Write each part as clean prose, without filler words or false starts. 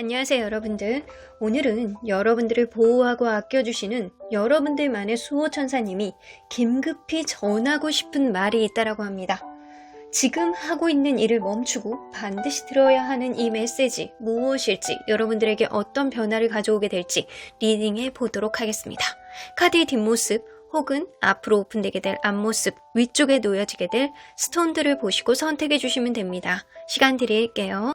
안녕하세요 여러분들. 오늘은 여러분들을 보호하고 아껴주시는 여러분들만의 수호천사님이 긴급히 전하고 싶은 말이 있다라고 합니다. 지금 하고 있는 일을 멈추고 반드시 들어야 하는 이 메시지 무엇일지, 여러분들에게 어떤 변화를 가져오게 될지 리딩해 보도록 하겠습니다. 카드의 뒷모습 혹은 앞으로 오픈되게 될 앞모습, 위쪽에 놓여지게 될 스톤들을 보시고 선택해 주시면 됩니다. 시간 드릴게요.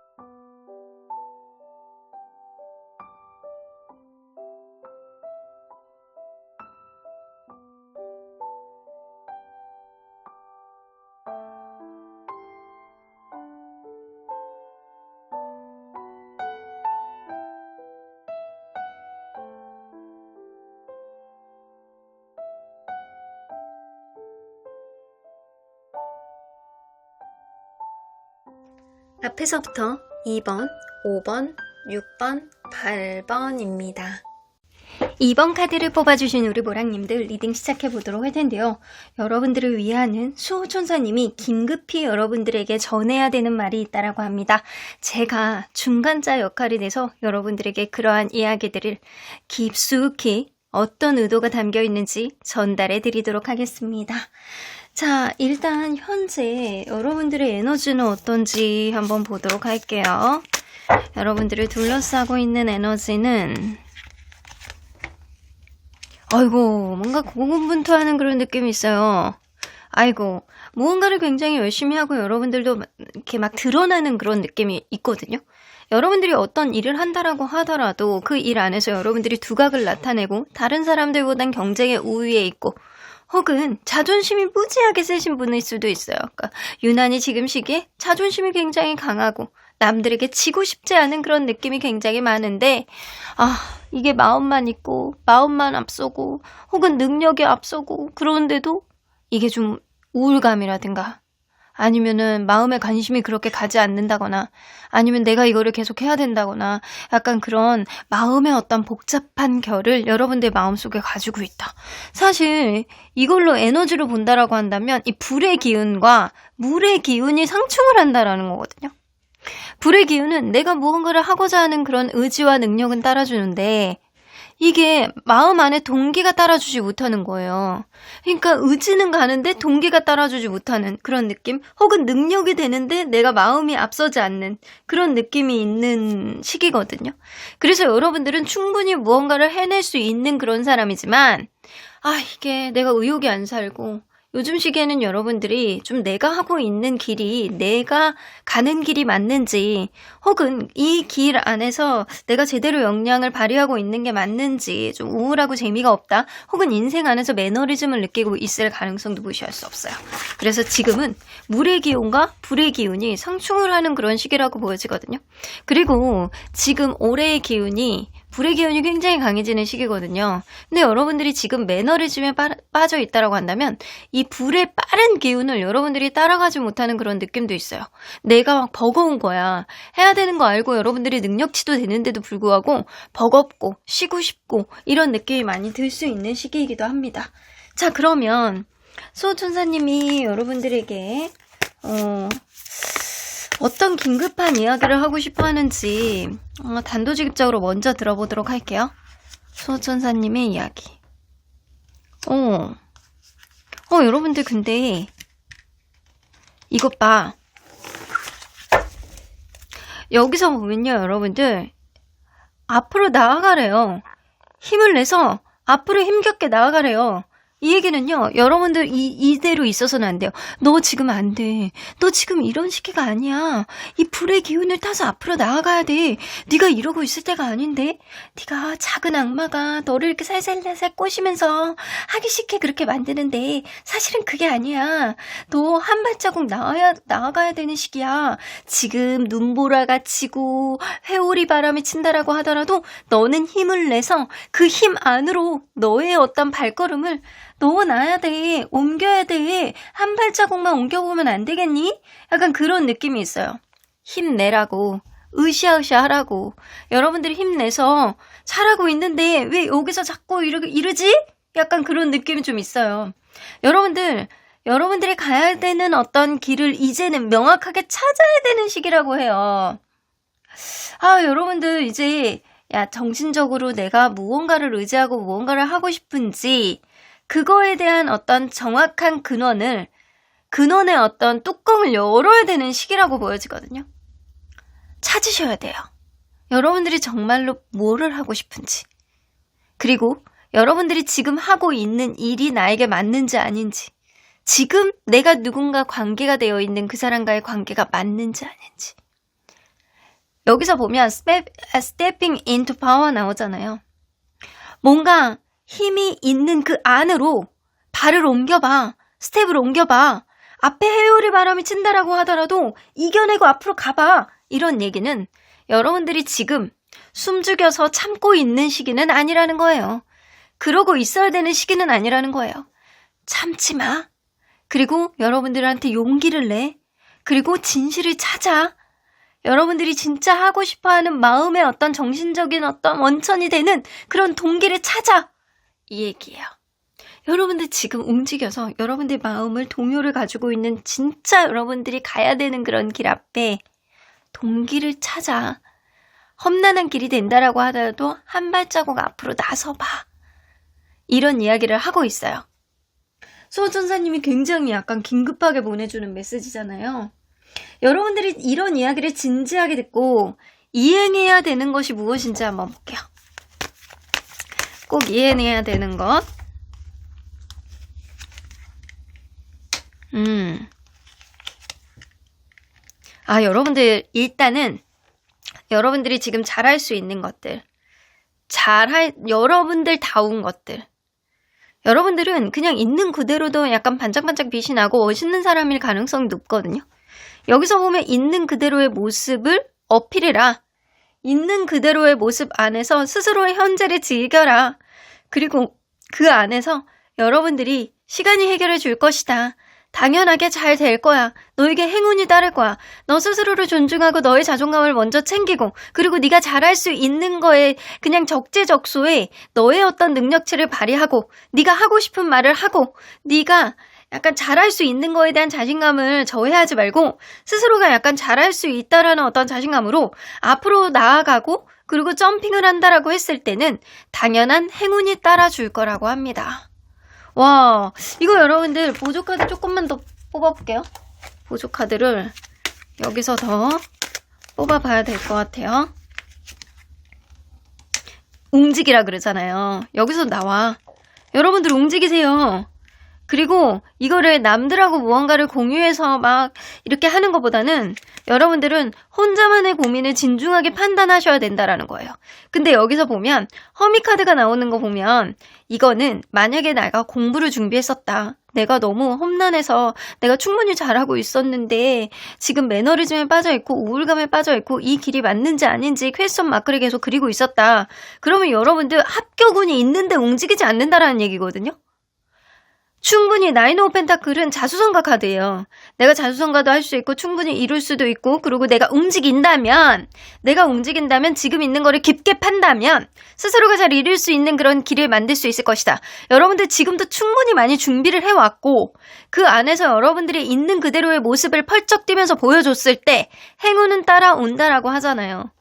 앞에서부터 2번, 5번, 6번, 8번입니다. 2번 카드를 뽑아주신 우리 모랑님들 리딩 시작해보도록 할 텐데요. 여러분들을 위하는 수호천사님이 긴급히 여러분들에게 전해야 되는 말이 있다라고 합니다. 제가 중간자 역할이 돼서 여러분들에게 그러한 이야기들을 깊숙이 어떤 의도가 담겨 있는지 전달해 드리도록 하겠습니다. 자, 일단 현재 여러분들의 에너지는 어떤지 한번 보도록 할게요. 여러분들을 둘러싸고 있는 에너지는 아이고, 뭔가 고군분투하는 그런 느낌이 있어요. 아이고, 무언가를 굉장히 열심히 하고 여러분들도 이렇게 막 드러나는 그런 느낌이 있거든요. 여러분들이 어떤 일을 한다라고 하더라도 그 일 안에서 여러분들이 두각을 나타내고 다른 사람들보단 경쟁의 우위에 있고 혹은 자존심이 무지하게 세신 분일 수도 있어요. 그러니까 유난히 지금 시기에 자존심이 굉장히 강하고 남들에게 지고 싶지 않은 그런 느낌이 굉장히 많은데, 이게 마음만 있고 마음만 앞서고 혹은 능력이 앞서고 그런데도 이게 좀 우울감이라든가 아니면은 마음에 관심이 그렇게 가지 않는다거나 아니면 내가 이거를 계속 해야 된다거나 약간 그런 마음의 어떤 복잡한 결을 여러분들 마음속에 가지고 있다. 사실 이걸로 에너지를 본다라고 한다면 이 불의 기운과 물의 기운이 상충을 한다라는 거거든요. 불의 기운은 내가 무언가를 하고자 하는 그런 의지와 능력은 따라주는데 이게 마음 안에 동기가 따라주지 못하는 거예요. 그러니까 의지는 가는데 동기가 따라주지 못하는 그런 느낌, 혹은 능력이 되는데 내가 마음이 앞서지 않는 그런 느낌이 있는 시기거든요. 그래서 여러분들은 충분히 무언가를 해낼 수 있는 그런 사람이지만 이게 내가 의욕이 안 살고 요즘 시기에는 여러분들이 좀 내가 하고 있는 길이 내가 가는 길이 맞는지 혹은 이 길 안에서 내가 제대로 역량을 발휘하고 있는 게 맞는지 좀 우울하고 재미가 없다 혹은 인생 안에서 매너리즘을 느끼고 있을 가능성도 무시할 수 없어요. 그래서 지금은 물의 기운과 불의 기운이 상충을 하는 그런 시기라고 보여지거든요. 그리고 지금 올해의 기운이 불의 기운이 굉장히 강해지는 시기거든요. 근데 여러분들이 지금 매너리즘에 빠져 있다라고 한다면 이 불의 빠른 기운을 여러분들이 따라가지 못하는 그런 느낌도 있어요. 내가 막 버거운 거야. 해야 되는 거 알고 여러분들이 능력치도 되는데도 불구하고 버겁고 쉬고 싶고 이런 느낌이 많이 들 수 있는 시기이기도 합니다. 자, 그러면 수호천사님이 여러분들에게 어떤 긴급한 이야기를 하고 싶어 하는지 단도직입적으로 먼저 들어보도록 할게요. 수호천사님의 이야기. 여러분들 근데 이것 봐. 여기서 보면요, 여러분들 앞으로 나아가래요. 힘을 내서 앞으로 힘겹게 나아가래요. 이 얘기는요, 여러분들 이대로 있어서는 안 돼요. 너 지금 안 돼. 너 지금 이런 시기가 아니야. 이 불의 기운을 타서 앞으로 나아가야 돼. 네가 이러고 있을 때가 아닌데. 네가 작은 악마가 너를 이렇게 살살살살 꼬시면서 하기 싫게 그렇게 만드는데 사실은 그게 아니야. 너 한 발자국 나아가야 되는 시기야. 지금 눈보라가 치고 회오리 바람이 친다라고 하더라도 너는 힘을 내서 그 힘 안으로 너의 어떤 발걸음을 넣어놔야 돼. 옮겨야 돼. 한 발자국만 옮겨보면 안 되겠니? 약간 그런 느낌이 있어요. 힘내라고. 으쌰으쌰 하라고. 여러분들이 힘내서 잘하고 있는데 왜 여기서 자꾸 이러지? 약간 그런 느낌이 좀 있어요. 여러분들이 가야 되는 어떤 길을 이제는 명확하게 찾아야 되는 시기라고 해요. 여러분들 이제 정신적으로 내가 무언가를 의지하고 무언가를 하고 싶은지 그거에 대한 어떤 정확한 근원의 어떤 뚜껑을 열어야 되는 시기라고 보여지거든요. 찾으셔야 돼요. 여러분들이 정말로 뭐를 하고 싶은지. 그리고 여러분들이 지금 하고 있는 일이 나에게 맞는지 아닌지. 지금 내가 누군가 관계가 되어 있는 그 사람과의 관계가 맞는지 아닌지. 여기서 보면 stepping into power 나오잖아요. 뭔가 힘이 있는 그 안으로 발을 옮겨봐. 스텝을 옮겨봐. 앞에 해오리 바람이 친다라고 하더라도 이겨내고 앞으로 가봐. 이런 얘기는 여러분들이 지금 숨죽여서 참고 있는 시기는 아니라는 거예요. 그러고 있어야 되는 시기는 아니라는 거예요. 참지 마. 그리고 여러분들한테 용기를 내. 그리고 진실을 찾아. 여러분들이 진짜 하고 싶어하는 마음의 어떤 정신적인 어떤 원천이 되는 그런 동기를 찾아. 이 얘기예요. 여러분들 지금 움직여서 여러분들 마음을 동요를 가지고 있는 진짜 여러분들이 가야 되는 그런 길 앞에 동기를 찾아. 험난한 길이 된다라고 하더라도 한 발자국 앞으로 나서봐. 이런 이야기를 하고 있어요. 수호천사님이 굉장히 약간 긴급하게 보내주는 메시지잖아요. 여러분들이 이런 이야기를 진지하게 듣고 이행해야 되는 것이 무엇인지 한번 볼게요. 꼭 이행해야 되는 것. 여러분들 일단은 여러분들이 지금 잘할 수 있는 것들. 여러분들다운 것들. 여러분들은 그냥 있는 그대로도 약간 반짝반짝 빛이 나고 멋있는 사람일 가능성이 높거든요. 여기서 보면 있는 그대로의 모습을 어필해라. 있는 그대로의 모습 안에서 스스로의 현재를 즐겨라. 그리고 그 안에서 여러분들이 시간이 해결해 줄 것이다. 당연하게 잘 될 거야. 너에게 행운이 따를 거야. 너 스스로를 존중하고 너의 자존감을 먼저 챙기고 그리고 네가 잘할 수 있는 거에 그냥 적재적소에 너의 어떤 능력치를 발휘하고 네가 하고 싶은 말을 하고 네가 약간 잘할 수 있는 거에 대한 자신감을 저해하지 말고 스스로가 약간 잘할 수 있다라는 어떤 자신감으로 앞으로 나아가고 그리고 점핑을 한다라고 했을 때는 당연한 행운이 따라줄 거라고 합니다. 와, 이거 여러분들 보조카드 조금만 더 뽑아볼게요. 보조카드를 여기서 더 뽑아봐야 될 것 같아요. 움직이라 그러잖아요. 여기서 나와. 여러분들 움직이세요. 그리고 이거를 남들하고 무언가를 공유해서 막 이렇게 하는 것보다는 여러분들은 혼자만의 고민을 진중하게 판단하셔야 된다라는 거예요. 근데 여기서 보면 허미카드가 나오는 거 보면 이거는 만약에 내가 공부를 준비했었다. 내가 너무 험난해서 내가 충분히 잘하고 있었는데 지금 매너리즘에 빠져있고 우울감에 빠져있고 이 길이 맞는지 아닌지 퀘스천 마크를 계속 그리고 있었다. 그러면 여러분들 합격운이 있는데 움직이지 않는다라는 얘기거든요. 충분히 나인 오브 펜타클은 자수성가 카드예요. 내가 자수성가도 할 수 있고 충분히 이룰 수도 있고 그리고 내가 움직인다면 지금 있는 거를 깊게 판다면 스스로가 잘 이룰 수 있는 그런 길을 만들 수 있을 것이다. 여러분들 지금도 충분히 많이 준비를 해왔고 그 안에서 여러분들이 있는 그대로의 모습을 펄쩍 뛰면서 보여줬을 때 행운은 따라온다라고 하잖아요.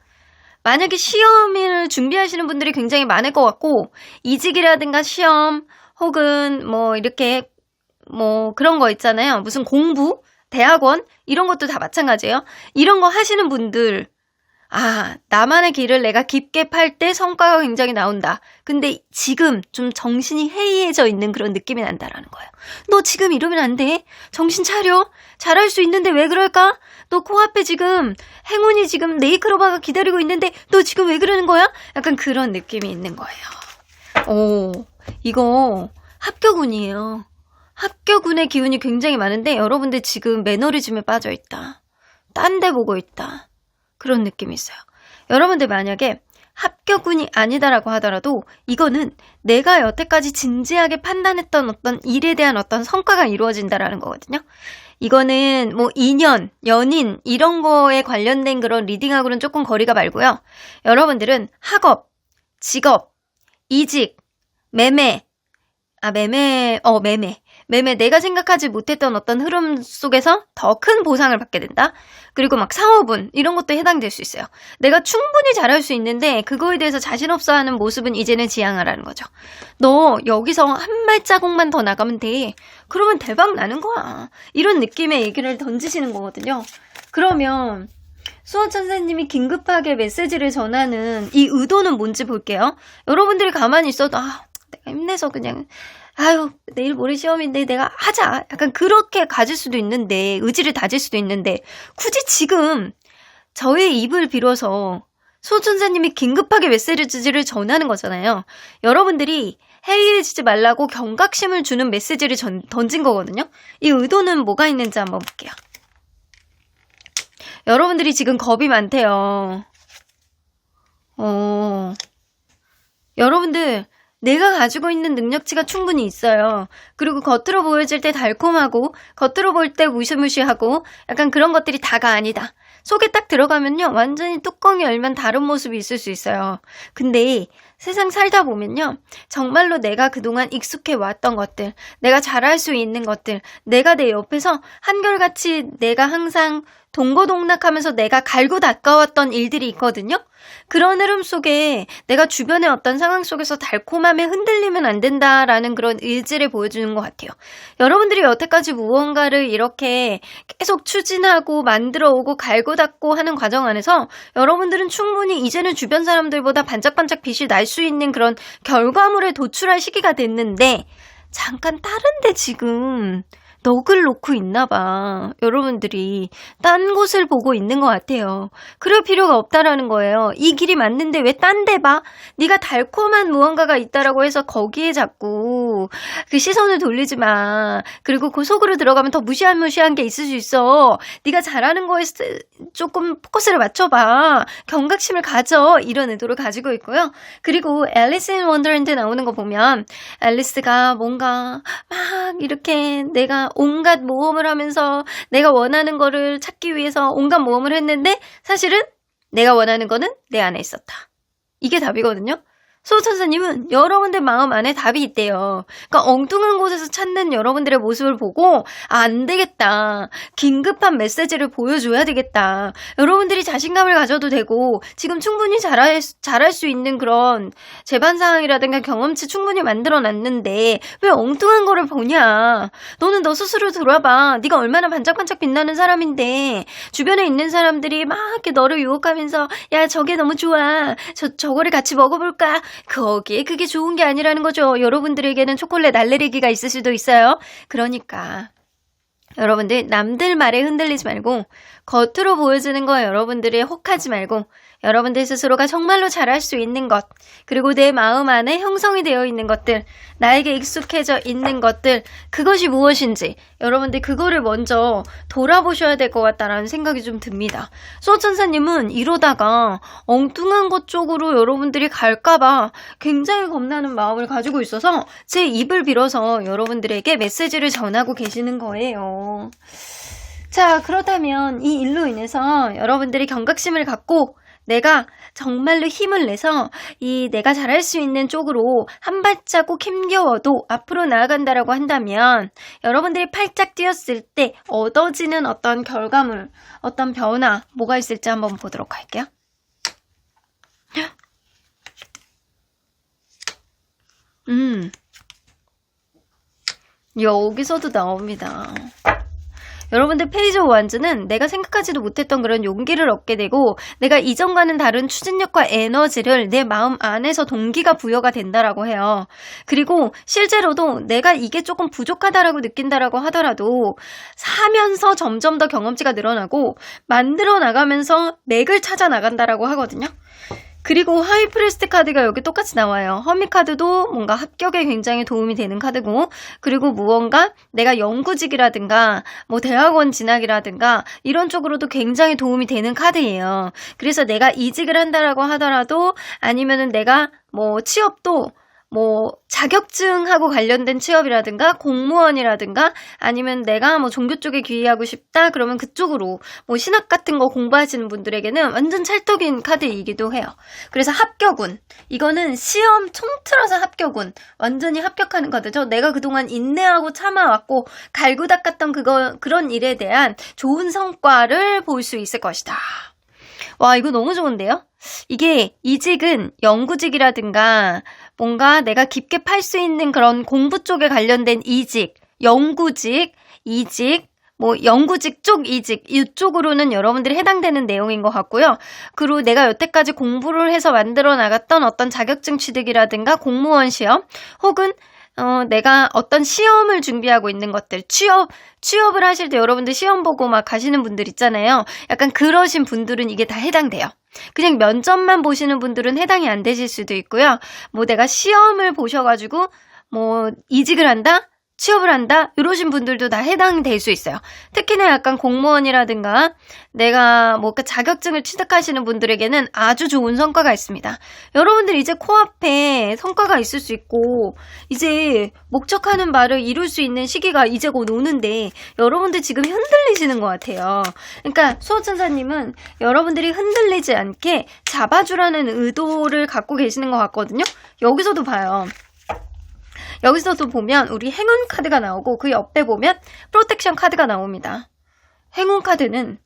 만약에 시험을 준비하시는 분들이 굉장히 많을 것 같고 이직이라든가 시험 혹은 이렇게 그런 거 있잖아요. 무슨 공부, 대학원 이런 것도 다 마찬가지예요. 이런 거 하시는 분들 나만의 길을 내가 깊게 팔 때 성과가 굉장히 나온다. 근데 지금 좀 정신이 해이해져 있는 그런 느낌이 난다라는 거예요. 너 지금 이러면 안 돼. 정신 차려. 잘할 수 있는데 왜 그럴까? 너 코앞에 지금 행운이 지금 네이클로바가 기다리고 있는데 너 지금 왜 그러는 거야? 약간 그런 느낌이 있는 거예요. 이거 합격운이에요. 합격운의 기운이 굉장히 많은데 여러분들 지금 매너리즘에 빠져있다. 딴 데 보고 있다. 그런 느낌이 있어요. 여러분들 만약에 합격운이 아니다라고 하더라도 이거는 내가 여태까지 진지하게 판단했던 어떤 일에 대한 어떤 성과가 이루어진다라는 거거든요. 이거는 인연, 연인 이런 거에 관련된 그런 리딩하고는 조금 거리가 멀고요. 여러분들은 학업, 직업, 이직, 매매. 매매 내가 생각하지 못했던 어떤 흐름 속에서 더 큰 보상을 받게 된다. 그리고 막 사업운 이런 것도 해당될 수 있어요. 내가 충분히 잘할 수 있는데 그거에 대해서 자신 없어 하는 모습은 이제는 지양하라는 거죠. 너 여기서 한 발자국만 더 나가면 돼. 그러면 대박 나는 거야. 이런 느낌의 얘기를 던지시는 거거든요. 그러면 수호천사님이 긴급하게 메시지를 전하는 이 의도는 뭔지 볼게요. 여러분들이 가만히 있어도 내가 힘내서 그냥 내일 모레 시험인데 내가 하자. 약간 그렇게 가질 수도 있는데, 의지를 다질 수도 있는데, 굳이 지금 저의 입을 빌어서 수호천사님이 긴급하게 메시지를 전하는 거잖아요. 여러분들이 해이해지지 말라고 경각심을 주는 메시지를 던진 거거든요. 이 의도는 뭐가 있는지 한번 볼게요. 여러분들이 지금 겁이 많대요. 여러분들 내가 가지고 있는 능력치가 충분히 있어요. 그리고 겉으로 보여질 때 달콤하고 겉으로 볼 때 무시무시하고 약간 그런 것들이 다가 아니다. 속에 딱 들어가면요. 완전히 뚜껑이 열면 다른 모습이 있을 수 있어요. 근데 세상 살다 보면요. 정말로 내가 그동안 익숙해 왔던 것들, 내가 잘할 수 있는 것들, 내가 내 옆에서 한결같이 내가 항상 동고동락하면서 내가 갈고 닦아왔던 일들이 있거든요. 그런 흐름 속에 내가 주변의 어떤 상황 속에서 달콤함에 흔들리면 안 된다라는 그런 의지를 보여주는 것 같아요. 여러분들이 여태까지 무언가를 이렇게 계속 추진하고 만들어 오고 갈고 닦고 하는 과정 안에서 여러분들은 충분히 이제는 주변 사람들보다 반짝반짝 빛이 날 수 있는 그런 결과물에 도출할 시기가 됐는데 잠깐 다른데 지금 넋을 놓고 있나 봐. 여러분들이 딴 곳을 보고 있는 것 같아요. 그럴 필요가 없다라는 거예요. 이 길이 맞는데 왜 딴 데 봐? 네가 달콤한 무언가가 있다라고 해서 거기에 자꾸 그 시선을 돌리지 마. 그리고 그 속으로 들어가면 더 무시한 게 있을 수 있어. 네가 잘하는 거에 조금 포커스를 맞춰봐. 경각심을 가져. 이런 의도를 가지고 있고요. 그리고 앨리스 인 원더랜드 나오는 거 보면 앨리스가 뭔가 막 이렇게 내가 온갖 모험을 하면서 내가 원하는 거를 찾기 위해서 온갖 모험을 했는데 사실은 내가 원하는 거는 내 안에 있었다. 이게 답이거든요. 수호천사님은 여러분들 마음 안에 답이 있대요. 그러니까 엉뚱한 곳에서 찾는 여러분들의 모습을 보고 안 되겠다. 긴급한 메시지를 보여줘야 되겠다. 여러분들이 자신감을 가져도 되고 지금 충분히 잘할 수 있는 그런 재반상황이라든가 경험치 충분히 만들어놨는데 왜 엉뚱한 거를 보냐. 너는 너 스스로 돌아봐. 네가 얼마나 반짝반짝 빛나는 사람인데 주변에 있는 사람들이 막 이렇게 너를 유혹하면서 야 저게 너무 좋아. 저거를 같이 먹어볼까. 거기에 그게 좋은 게 아니라는 거죠. 여러분들에게는 초콜릿 알레르기가 있을 수도 있어요. 그러니까 여러분들 남들 말에 흔들리지 말고 겉으로 보여지는 거 여러분들이 혹하지 말고 여러분들 스스로가 정말로 잘할 수 있는 것 그리고 내 마음 안에 형성이 되어 있는 것들 나에게 익숙해져 있는 것들 그것이 무엇인지 여러분들 그거를 먼저 돌아보셔야 될 것 같다라는 생각이 좀 듭니다. 수호천사님은 이러다가 엉뚱한 것 쪽으로 여러분들이 갈까봐 굉장히 겁나는 마음을 가지고 있어서 제 입을 빌어서 여러분들에게 메시지를 전하고 계시는 거예요. 자, 그렇다면 이 일로 인해서 여러분들이 경각심을 갖고 내가 정말로 힘을 내서 이 내가 잘할 수 있는 쪽으로 한 발자국 힘겨워도 앞으로 나아간다라고 한다면 여러분들이 팔짝 뛰었을 때 얻어지는 어떤 결과물, 어떤 변화, 뭐가 있을지 한번 보도록 할게요. 여기서도 나옵니다. 여러분들 페이지 오브 완즈는 내가 생각하지도 못했던 그런 용기를 얻게 되고 내가 이전과는 다른 추진력과 에너지를 내 마음 안에서 동기가 부여가 된다라고 해요. 그리고 실제로도 내가 이게 조금 부족하다라고 느낀다라고 하더라도 사면서 점점 더 경험치가 늘어나고 만들어 나가면서 맥을 찾아 나간다라고 하거든요. 그리고 하이프리스트 카드가 여기 똑같이 나와요. 허미 카드도 뭔가 합격에 굉장히 도움이 되는 카드고 그리고 무언가 내가 연구직이라든가 뭐 대학원 진학이라든가 이런 쪽으로도 굉장히 도움이 되는 카드예요. 그래서 내가 이직을 한다라고 하더라도 아니면은 내가 뭐 취업도 뭐 자격증하고 관련된 취업이라든가 공무원이라든가 아니면 내가 뭐 종교 쪽에 귀의하고 싶다 그러면 그쪽으로 뭐 신학 같은 거 공부하시는 분들에게는 완전 찰떡인 카드이기도 해요. 그래서 합격운, 이거는 시험 통틀어서 합격운, 완전히 합격하는 카드죠. 내가 그동안 인내하고 참아왔고 갈고 닦았던 그런 일에 대한 좋은 성과를 볼 수 있을 것이다. 와, 이거 너무 좋은데요? 이게 이직은 연구직이라든가 뭔가 내가 깊게 팔 수 있는 그런 공부 쪽에 관련된 이직, 연구직, 이직, 뭐 연구직 쪽 이직 이쪽으로는 여러분들이 해당되는 내용인 것 같고요. 그리고 내가 여태까지 공부를 해서 만들어 나갔던 어떤 자격증 취득이라든가 공무원 시험 혹은 내가 어떤 시험을 준비하고 있는 것들, 취업을 하실 때 여러분들 시험 보고 막 가시는 분들 있잖아요. 약간 그러신 분들은 이게 다 해당돼요. 그냥 면접만 보시는 분들은 해당이 안 되실 수도 있고요. 뭐 내가 시험을 보셔가지고 뭐 이직을 한다? 취업을 한다? 이러신 분들도 다 해당될 수 있어요. 특히나 약간 공무원이라든가 내가 뭐 자격증을 취득하시는 분들에게는 아주 좋은 성과가 있습니다. 여러분들 이제 코앞에 성과가 있을 수 있고 이제 목적하는 바를 이룰 수 있는 시기가 이제 곧 오는데 여러분들 지금 흔들리시는 것 같아요. 그러니까 수호천사님은 여러분들이 흔들리지 않게 잡아주라는 의도를 갖고 계시는 것 같거든요. 여기서도 봐요. 여기서도 보면 우리 행운 카드가 나오고 그 옆에 보면 프로텍션 카드가 나옵니다. 행운 카드는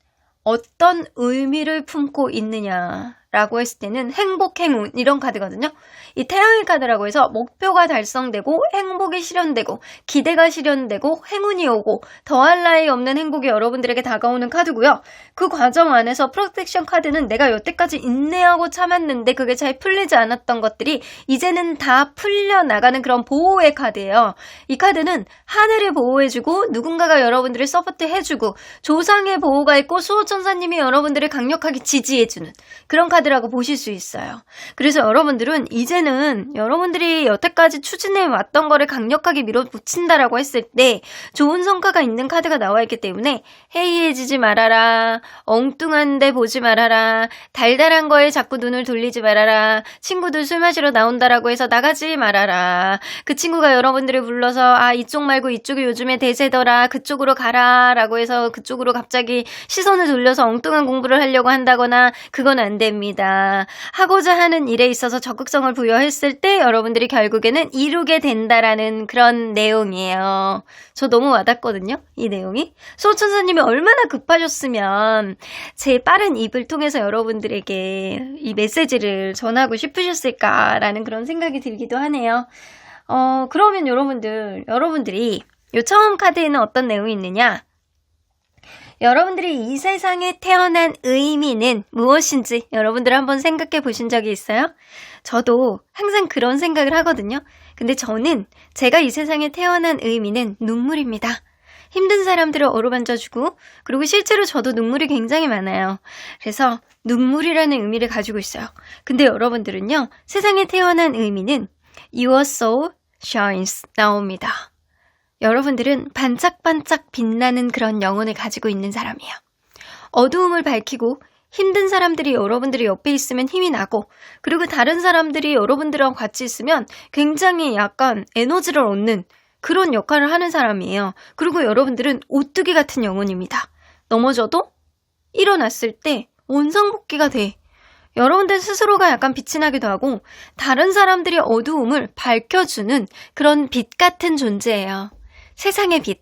어떤 의미를 품고 있느냐라고 했을 때는 행복, 행운 이런 카드거든요. 이 태양의 카드라고 해서 목표가 달성되고 행복이 실현되고 기대가 실현되고 행운이 오고 더할 나위 없는 행복이 여러분들에게 다가오는 카드고요. 그 과정 안에서 프로텍션 카드는 내가 여태까지 인내하고 참았는데 그게 잘 풀리지 않았던 것들이 이제는 다 풀려나가는 그런 보호의 카드예요. 이 카드는 하늘을 보호해주고 누군가가 여러분들을 서포트해주고 조상의 보호가 있고 수호천사님이 여러분들을 강력하게 지지해주는 그런 카드라고 보실 수 있어요. 그래서 여러분들은 이제는 여러분들이 여태까지 추진해 왔던 거를 강력하게 밀어붙인다라고 했을 때 좋은 성과가 있는 카드가 나와 있기 때문에 해이해지지 말아라, 엉뚱한 데 보지 말아라, 달달한 거에 자꾸 눈을 돌리지 말아라, 친구들 술 마시러 나온다라고 해서 나가지 말아라, 그 친구가 여러분들을 불러서 아 이쪽 말고 이쪽이 요즘에 대세더라, 그쪽으로 가라 라고 해서 그쪽으로 갑자기 시선을 돌려서 엉뚱한 공부를 하려고 한다거나 그건 안 됩니다. 하고자 하는 일에 있어서 적극성을 부여했을 때 여러분들이 결국에는 이루게 된다라는 그런 내용이에요. 저 너무 와닿거든요, 이 내용이. 수호천사님이 얼마나 급하셨으면 제 빠른 입을 통해서 여러분들에게 이 메시지를 전하고 싶으셨을까라는 그런 생각이 들기도 하네요. 그러면 여러분들이 요 처음 카드에는 어떤 내용이 있느냐? 여러분들이 이 세상에 태어난 의미는 무엇인지 여러분들 한번 생각해 보신 적이 있어요? 저도 항상 그런 생각을 하거든요. 근데 저는 제가 이 세상에 태어난 의미는 눈물입니다. 힘든 사람들을 어루만져주고 그리고 실제로 저도 눈물이 굉장히 많아요. 그래서 눈물이라는 의미를 가지고 있어요. 근데 여러분들은요, 세상에 태어난 의미는 Your soul shines 나옵니다. 여러분들은 반짝반짝 빛나는 그런 영혼을 가지고 있는 사람이에요. 어두움을 밝히고 힘든 사람들이 여러분들이 옆에 있으면 힘이 나고 그리고 다른 사람들이 여러분들하고 같이 있으면 굉장히 약간 에너지를 얻는 그런 역할을 하는 사람이에요. 그리고 여러분들은 오뚜기 같은 영혼입니다. 넘어져도 일어났을 때 원상복귀가 돼. 여러분들 스스로가 약간 빛이 나기도 하고 다른 사람들이 어두움을 밝혀주는 그런 빛 같은 존재예요. 세상의 빛,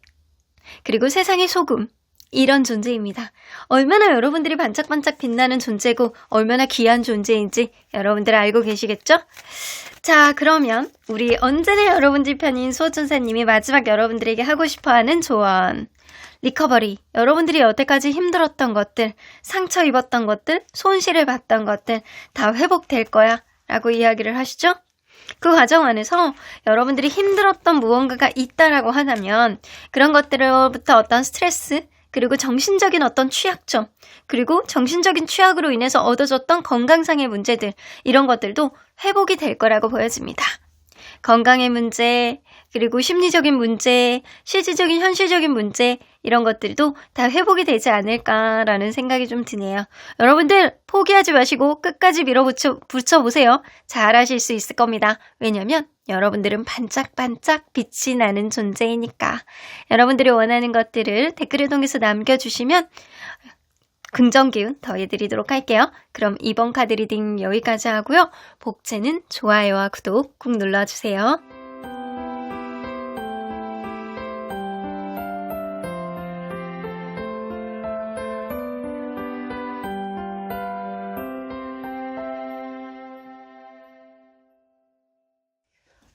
그리고 세상의 소금, 이런 존재입니다. 얼마나 여러분들이 반짝반짝 빛나는 존재고 얼마나 귀한 존재인지 여러분들 알고 계시겠죠? 자, 그러면 우리 언제나 여러분들 편인 수호천사님이 마지막 여러분들에게 하고 싶어하는 조언. 리커버리, 여러분들이 여태까지 힘들었던 것들, 상처 입었던 것들, 손실을 봤던 것들 다 회복될 거야 라고 이야기를 하시죠? 그 과정 안에서 여러분들이 힘들었던 무언가가 있다라고 하다면 그런 것들로부터 어떤 스트레스, 그리고 정신적인 어떤 취약점, 그리고 정신적인 취약으로 인해서 얻어졌던 건강상의 문제들, 이런 것들도 회복이 될 거라고 보여집니다. 건강의 문제, 그리고 심리적인 문제, 실질적인 현실적인 문제, 이런 것들도 다 회복이 되지 않을까라는 생각이 좀 드네요. 여러분들 포기하지 마시고 끝까지 붙여보세요. 잘하실 수 있을 겁니다. 왜냐면 여러분들은 반짝반짝 빛이 나는 존재이니까. 여러분들이 원하는 것들을 댓글을 통해서 남겨주시면 긍정 기운 더해드리도록 할게요. 그럼 이번 카드 리딩 여기까지 하고요. 복채는 좋아요와 구독 꾹 눌러주세요.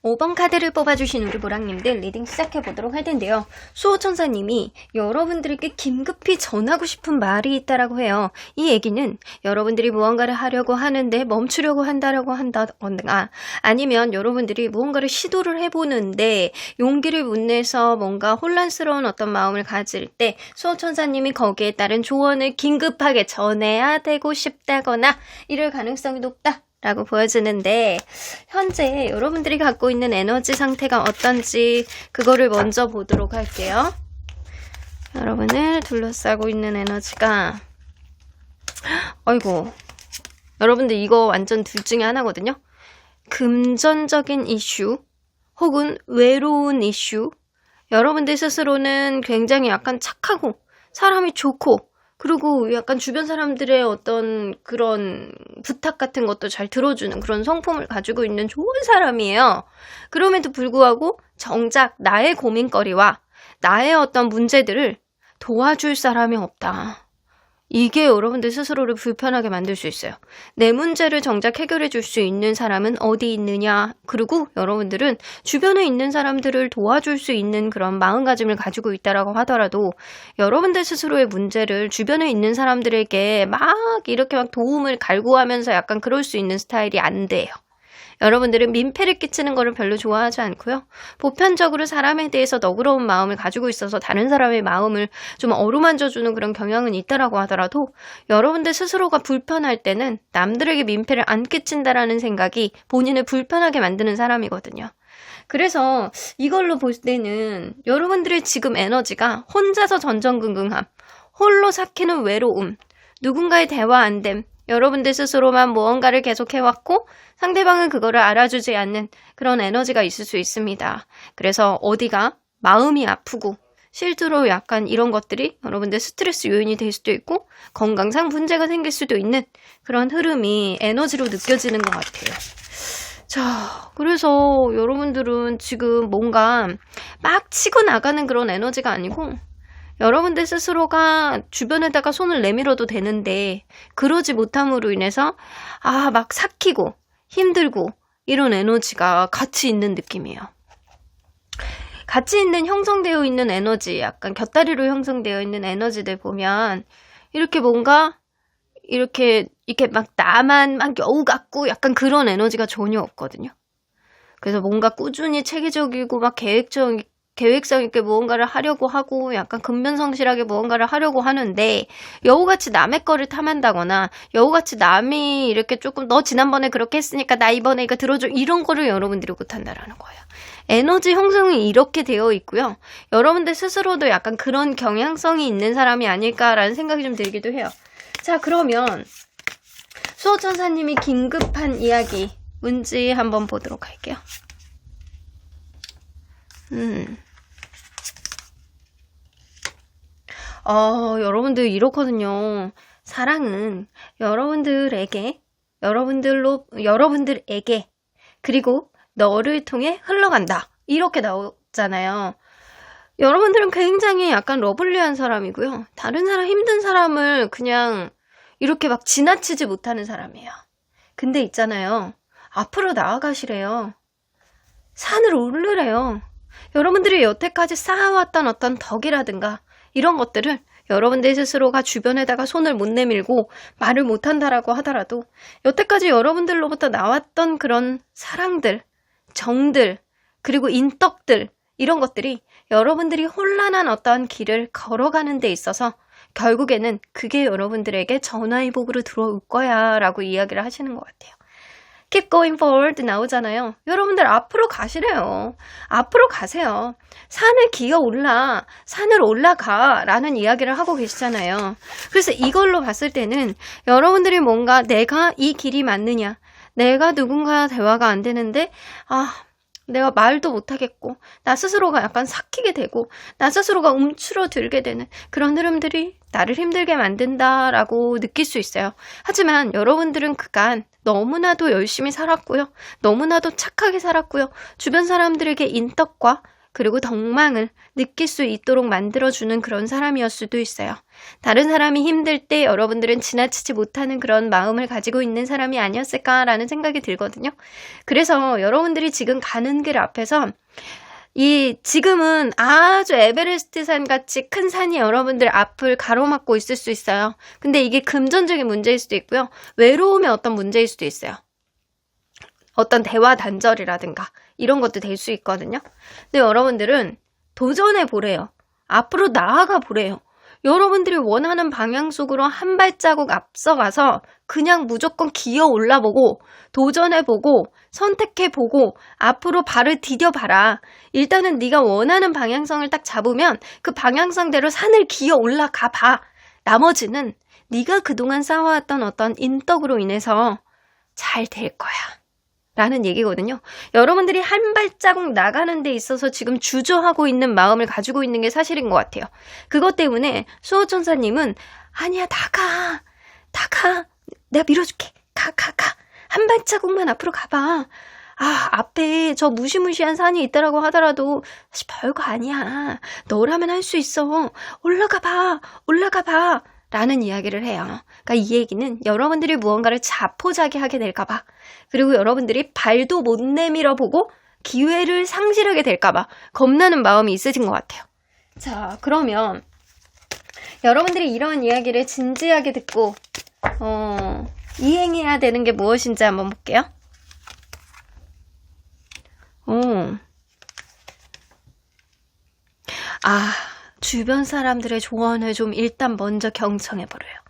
오 번 카드를 뽑아주신 우리 보랑님들 리딩 시작해보도록 할 텐데요. 수호천사님이 여러분들에게 긴급히 전하고 싶은 말이 있다라고 해요. 이 얘기는 여러분들이 무언가를 하려고 하는데 멈추려고 한다라고 한다거나 아니면 여러분들이 무언가를 시도를 해보는데 용기를 못 내서 뭔가 혼란스러운 어떤 마음을 가질 때 수호천사님이 거기에 따른 조언을 긴급하게 전해야 되고 싶다거나 이럴 가능성이 높다 라고 보여주는데 현재 여러분들이 갖고 있는 에너지 상태가 어떤지 그거를 먼저 보도록 할게요. 여러분을 둘러싸고 있는 에너지가 아이고 여러분들 이거 완전 둘 중에 하나거든요. 금전적인 이슈 혹은 외로운 이슈 여러분들 스스로는 굉장히 약간 착하고 사람이 좋고 그리고 약간 주변 사람들의 어떤 그런 부탁 같은 것도 잘 들어주는 그런 성품을 가지고 있는 좋은 사람이에요. 그럼에도 불구하고 정작 나의 고민거리와 나의 어떤 문제들을 도와줄 사람이 없다. 이게 여러분들 스스로를 불편하게 만들 수 있어요. 내 문제를 정작 해결해 줄 수 있는 사람은 어디 있느냐. 그리고 여러분들은 주변에 있는 사람들을 도와줄 수 있는 그런 마음가짐을 가지고 있다라고 하더라도 여러분들 스스로의 문제를 주변에 있는 사람들에게 막 이렇게 막 도움을 갈구하면서 약간 그럴 수 있는 스타일이 안 돼요. 여러분들은 민폐를 끼치는 거를 별로 좋아하지 않고요. 보편적으로 사람에 대해서 너그러운 마음을 가지고 있어서 다른 사람의 마음을 좀 어루만져주는 그런 경향은 있다라고 하더라도 여러분들 스스로가 불편할 때는 남들에게 민폐를 안 끼친다라는 생각이 본인을 불편하게 만드는 사람이거든요. 그래서 이걸로 볼 때는 여러분들의 지금 에너지가 혼자서 전전긍긍함, 홀로 삭히는 외로움, 누군가의 대화 안 됨, 여러분들 스스로만 무언가를 계속 해왔고 상대방은 그거를 알아주지 않는 그런 에너지가 있을 수 있습니다. 그래서 어디가 마음이 아프고 실제로 약간 이런 것들이 여러분들 스트레스 요인이 될 수도 있고 건강상 문제가 생길 수도 있는 그런 흐름이 에너지로 느껴지는 것 같아요. 자, 그래서 여러분들은 지금 뭔가 막 치고 나가는 그런 에너지가 아니고 여러분들 스스로가 주변에다가 손을 내밀어도 되는데 그러지 못함으로 인해서 막 삭히고 힘들고 이런 에너지가 같이 있는 느낌이에요. 같이 있는 형성되어 있는 에너지, 약간 곁다리로 형성되어 있는 에너지들 보면 이렇게 뭔가 이렇게 막 나만 막 여우 같고 약간 그런 에너지가 전혀 없거든요. 그래서 뭔가 꾸준히 체계적이고 막 계획성 있게 무언가를 하려고 하고 약간 근면성실하게 무언가를 하려고 하는데 여우같이 남의 거를 탐한다거나 여우같이 남이 이렇게 조금 너 지난번에 그렇게 했으니까 나 이번에 이거 들어줘 이런 거를 여러분들이 못한다라는 거예요. 에너지 형성이 이렇게 되어 있고요. 여러분들 스스로도 약간 그런 경향성이 있는 사람이 아닐까라는 생각이 좀 들기도 해요. 자, 그러면 수호천사님이 긴급한 이야기 뭔지 한번 보도록 할게요. 여러분들 이렇거든요. 사랑은 여러분들에게 그리고 너를 통해 흘러간다. 이렇게 나오잖아요. 여러분들은 굉장히 약간 러블리한 사람이고요. 다른 사람, 힘든 사람을 그냥 이렇게 막 지나치지 못하는 사람이에요. 근데 있잖아요. 앞으로 나아가시래요. 산을 오르래요. 여러분들이 여태까지 쌓아왔던 어떤 덕이라든가 이런 것들을 여러분들 스스로가 주변에다가 손을 못 내밀고 말을 못한다라고 하더라도 여태까지 여러분들로부터 나왔던 그런 사랑들, 정들, 그리고 인덕들 이런 것들이 여러분들이 혼란한 어떠한 길을 걸어가는 데 있어서 결국에는 그게 여러분들에게 전화위복으로 들어올 거야 라고 이야기를 하시는 것 같아요. keep going forward 나오잖아요. 여러분들 앞으로 가시래요. 앞으로 가세요. 산을 기어 올라, 산을 올라가 라는 이야기를 하고 계시잖아요. 그래서 이걸로 봤을 때는 여러분들이 뭔가 내가 이 길이 맞느냐, 내가 누군가와 대화가 안 되는데 내가 말도 못하겠고 나 스스로가 약간 삭히게 되고 나 스스로가 움츠러들게 되는 그런 흐름들이 나를 힘들게 만든다라고 느낄 수 있어요. 하지만 여러분들은 그간 너무나도 열심히 살았고요. 너무나도 착하게 살았고요. 주변 사람들에게 인덕과 그리고 덕망을 느낄 수 있도록 만들어주는 그런 사람이었을 수도 있어요. 다른 사람이 힘들 때 여러분들은 지나치지 못하는 그런 마음을 가지고 있는 사람이 아니었을까라는 생각이 들거든요. 그래서 여러분들이 지금 가는 길 앞에서 지금은 아주 에베레스트 산 같이 큰 산이 여러분들 앞을 가로막고 있을 수 있어요. 근데 이게 금전적인 문제일 수도 있고요. 외로움의 어떤 문제일 수도 있어요. 어떤 대화 단절이라든가 이런 것도 될 수 있거든요. 근데 여러분들은 도전해 보래요. 앞으로 나아가 보래요. 여러분들이 원하는 방향 속으로 한 발자국 앞서가서 그냥 무조건 기어 올라보고 도전해보고 선택해보고 앞으로 발을 디뎌봐라. 일단은 네가 원하는 방향성을 딱 잡으면 그 방향성대로 산을 기어 올라가 봐. 나머지는 네가 그동안 쌓아왔던 어떤 인덕으로 인해서 잘 될 거야. 라는 얘기거든요. 여러분들이 한 발자국 나가는 데 있어서 지금 주저하고 있는 마음을 가지고 있는 게 사실인 것 같아요. 그것 때문에 수호천사님은 아니야, 나가. 내가 밀어줄게. 가. 한 발자국만 앞으로 가봐. 앞에 저 무시무시한 산이 있다라고 하더라도 별거 아니야. 너라면 할 수 있어. 올라가 봐. 라는 이야기를 해요. 그러니까 이 얘기는 여러분들이 무언가를 자포자기하게 될까봐, 그리고 여러분들이 발도 못 내밀어 보고 기회를 상실하게 될까봐 겁나는 마음이 있으신 것 같아요. 자, 그러면 여러분들이 이런 이야기를 진지하게 듣고 이행해야 되는 게 무엇인지 한번 볼게요. 주변 사람들의 조언을 좀 일단 먼저 경청해보래요.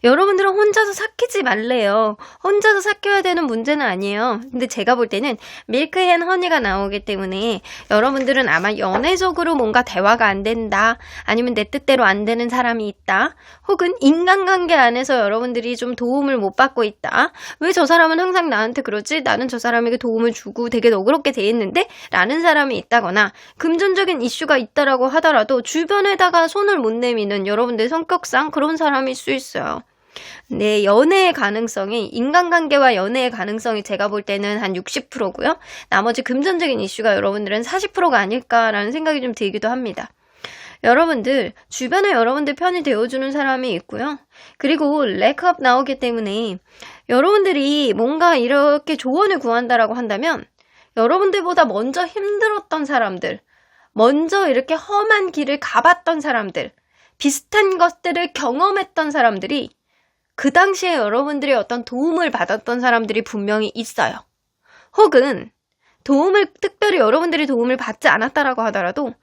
여러분들은 혼자서 삭히지 말래요. 혼자서 삭혀야 되는 문제는 아니에요. 근데 제가 볼 때는 밀크 앤 허니가 나오기 때문에 여러분들은 아마 연애적으로 뭔가 대화가 안 된다, 아니면 내 뜻대로 안 되는 사람이 있다, 혹은 인간관계 안에서 여러분들이 좀 도움을 못 받고 있다. 왜 저 사람은 항상 나한테 그러지? 나는 저 사람에게 도움을 주고 되게 너그럽게 돼 있는데? 라는 사람이 있다거나 금전적인 이슈가 있다라고 하더라도 주변에다가 손을 못 내미는 여러분들 성격상 그런 사람일 수 있어요. 네, 연애의 가능성이, 인간관계와 연애의 가능성이 제가 볼 때는 한 60%고요. 나머지 금전적인 이슈가 여러분들은 40%가 아닐까라는 생각이 좀 들기도 합니다. 여러분들, 주변에 여러분들 편이 되어주는 사람이 있고요. 그리고 렉업 나오기 때문에 여러분들이 뭔가 이렇게 조언을 구한다라고 한다면 여러분들보다 먼저 힘들었던 사람들, 먼저 이렇게 험한 길을 가봤던 사람들, 비슷한 것들을 경험했던 사람들이 그 당시에 여러분들의 어떤 도움을 받았던 사람들이 분명히 있어요. 혹은 특별히 여러분들이 도움을 받지 않았다라고 하더라도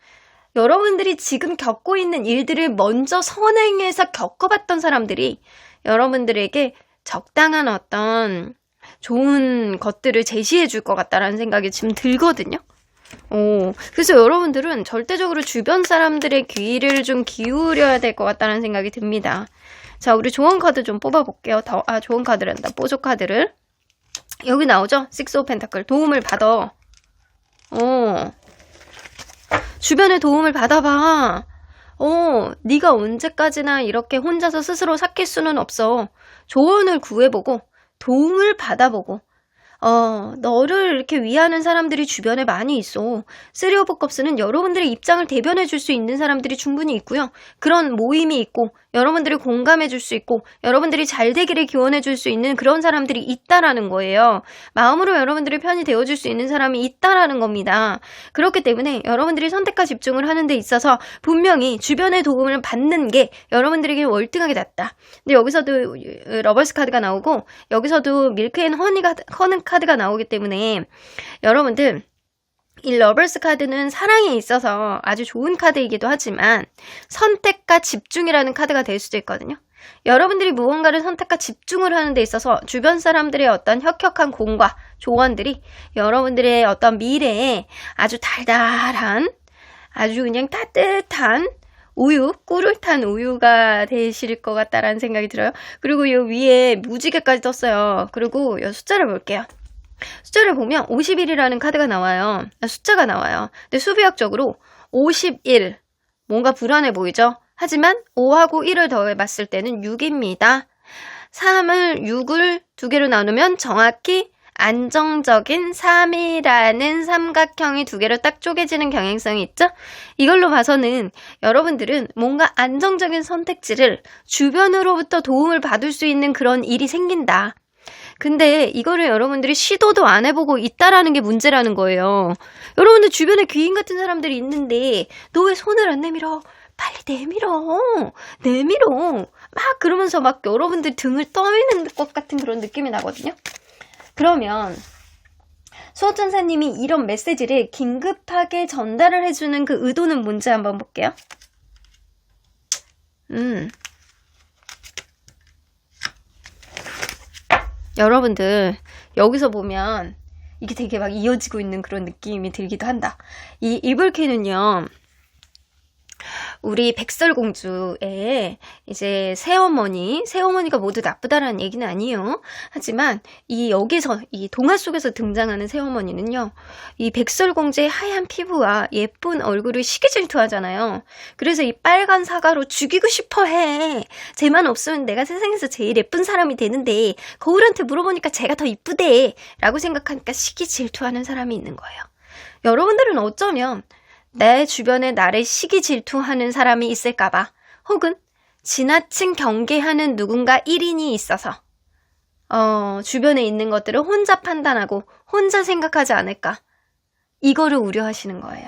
여러분들이 지금 겪고 있는 일들을 먼저 선행해서 겪어봤던 사람들이 여러분들에게 적당한 어떤 좋은 것들을 제시해 줄 것 같다라는 생각이 지금 들거든요. 그래서 여러분들은 절대적으로 주변 사람들의 귀를 좀 기울여야 될 것 같다는 생각이 듭니다. 자, 우리 조언 카드 좀 뽑아볼게요. 조언 카드란다. 뽀조 카드를. 여기 나오죠? 식스 오브 펜타클. 도움을 받아. 주변에 도움을 받아봐. 네가 언제까지나 이렇게 혼자서 스스로 삭힐 수는 없어. 조언을 구해보고 도움을 받아보고 너를 이렇게 위하는 사람들이 주변에 많이 있어. 쓰리 오브 컵스는 여러분들의 입장을 대변해 줄 수 있는 사람들이 충분히 있고요. 그런 모임이 있고 여러분들이 공감해 줄 수 있고 여러분들이 잘 되기를 기원해 줄 수 있는 그런 사람들이 있다라는 거예요. 마음으로 여러분들의 편이 되어줄 수 있는 사람이 있다라는 겁니다. 그렇기 때문에 여러분들이 선택과 집중을 하는 데 있어서 분명히 주변의 도움을 받는 게 여러분들에게 월등하게 낫다. 근데 여기서도 러버스 카드가 나오고 여기서도 밀크 앤 허니 카드가 나오기 때문에 여러분들, 이 러버스 카드는 사랑에 있어서 아주 좋은 카드이기도 하지만 선택과 집중이라는 카드가 될 수도 있거든요. 여러분들이 무언가를 선택과 집중을 하는 데 있어서 주변 사람들의 어떤 혁혁한 공과 조언들이 여러분들의 어떤 미래에 아주 달달한, 아주 그냥 따뜻한 우유, 꿀을 탄 우유가 되실 것 같다라는 생각이 들어요. 그리고 이 위에 무지개까지 떴어요. 그리고 이 숫자를 볼게요. 숫자를 보면 51이라는 카드가 나와요. 숫자가 나와요. 근데 수비학적으로 51, 뭔가 불안해 보이죠? 하지만 5하고 1을 더해봤을 때는 6입니다. 6을 두 개로 나누면 정확히 안정적인 3이라는 삼각형이 두 개로 딱 쪼개지는 경향성이 있죠? 이걸로 봐서는 여러분들은 뭔가 안정적인 선택지를 주변으로부터 도움을 받을 수 있는 그런 일이 생긴다. 근데 이거를 여러분들이 시도도 안 해보고 있다라는 게 문제라는 거예요. 여러분들 주변에 귀인 같은 사람들이 있는데 너 왜 손을 안 내밀어? 빨리 내밀어 막 그러면서 막 여러분들 등을 떠미는 것 같은 그런 느낌이 나거든요. 그러면 수호천사님이 이런 메시지를 긴급하게 전달을 해주는 그 의도는 뭔지 한번 볼게요. 여러분들 여기서 보면 이게 되게 막 이어지고 있는 그런 느낌이 들기도 한다. 이 이불키는요, 우리 백설공주의 이제 새어머니가 모두 나쁘다라는 얘기는 아니에요. 하지만 여기서 이 동화 속에서 등장하는 새어머니는요, 이 백설공주의 하얀 피부와 예쁜 얼굴을 시기질투하잖아요. 그래서 이 빨간 사과로 죽이고 싶어 해. 쟤만 없으면 내가 세상에서 제일 예쁜 사람이 되는데 거울한테 물어보니까 쟤가 더 이쁘대 라고 생각하니까 시기질투하는 사람이 있는 거예요. 여러분들은 어쩌면 내 주변에 나를 시기 질투하는 사람이 있을까봐, 혹은 지나친 경계하는 누군가 1인이 있어서 주변에 있는 것들을 혼자 판단하고 혼자 생각하지 않을까, 이거를 우려하시는 거예요.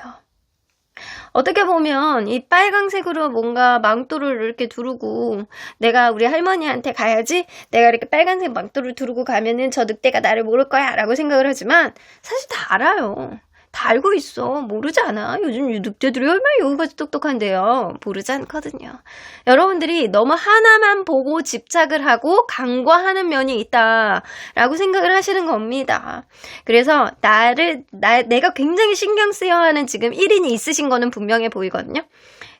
어떻게 보면 이 빨강색으로 뭔가 망토를 이렇게 두르고 내가 우리 할머니한테 가야지, 내가 이렇게 빨간색 망토를 두르고 가면은 저 늑대가 나를 모를 거야 라고 생각을 하지만 사실 다 알아요. 다 알고 있어. 모르지 않아. 요즘 늑대들이 얼마나 여기까지 똑똑한데요. 모르지 않거든요. 여러분들이 너무 하나만 보고 집착을 하고 간과하는 면이 있다라고 생각을 하시는 겁니다. 그래서 내가 굉장히 신경 쓰여 하는 지금 1인이 있으신 거는 분명해 보이거든요.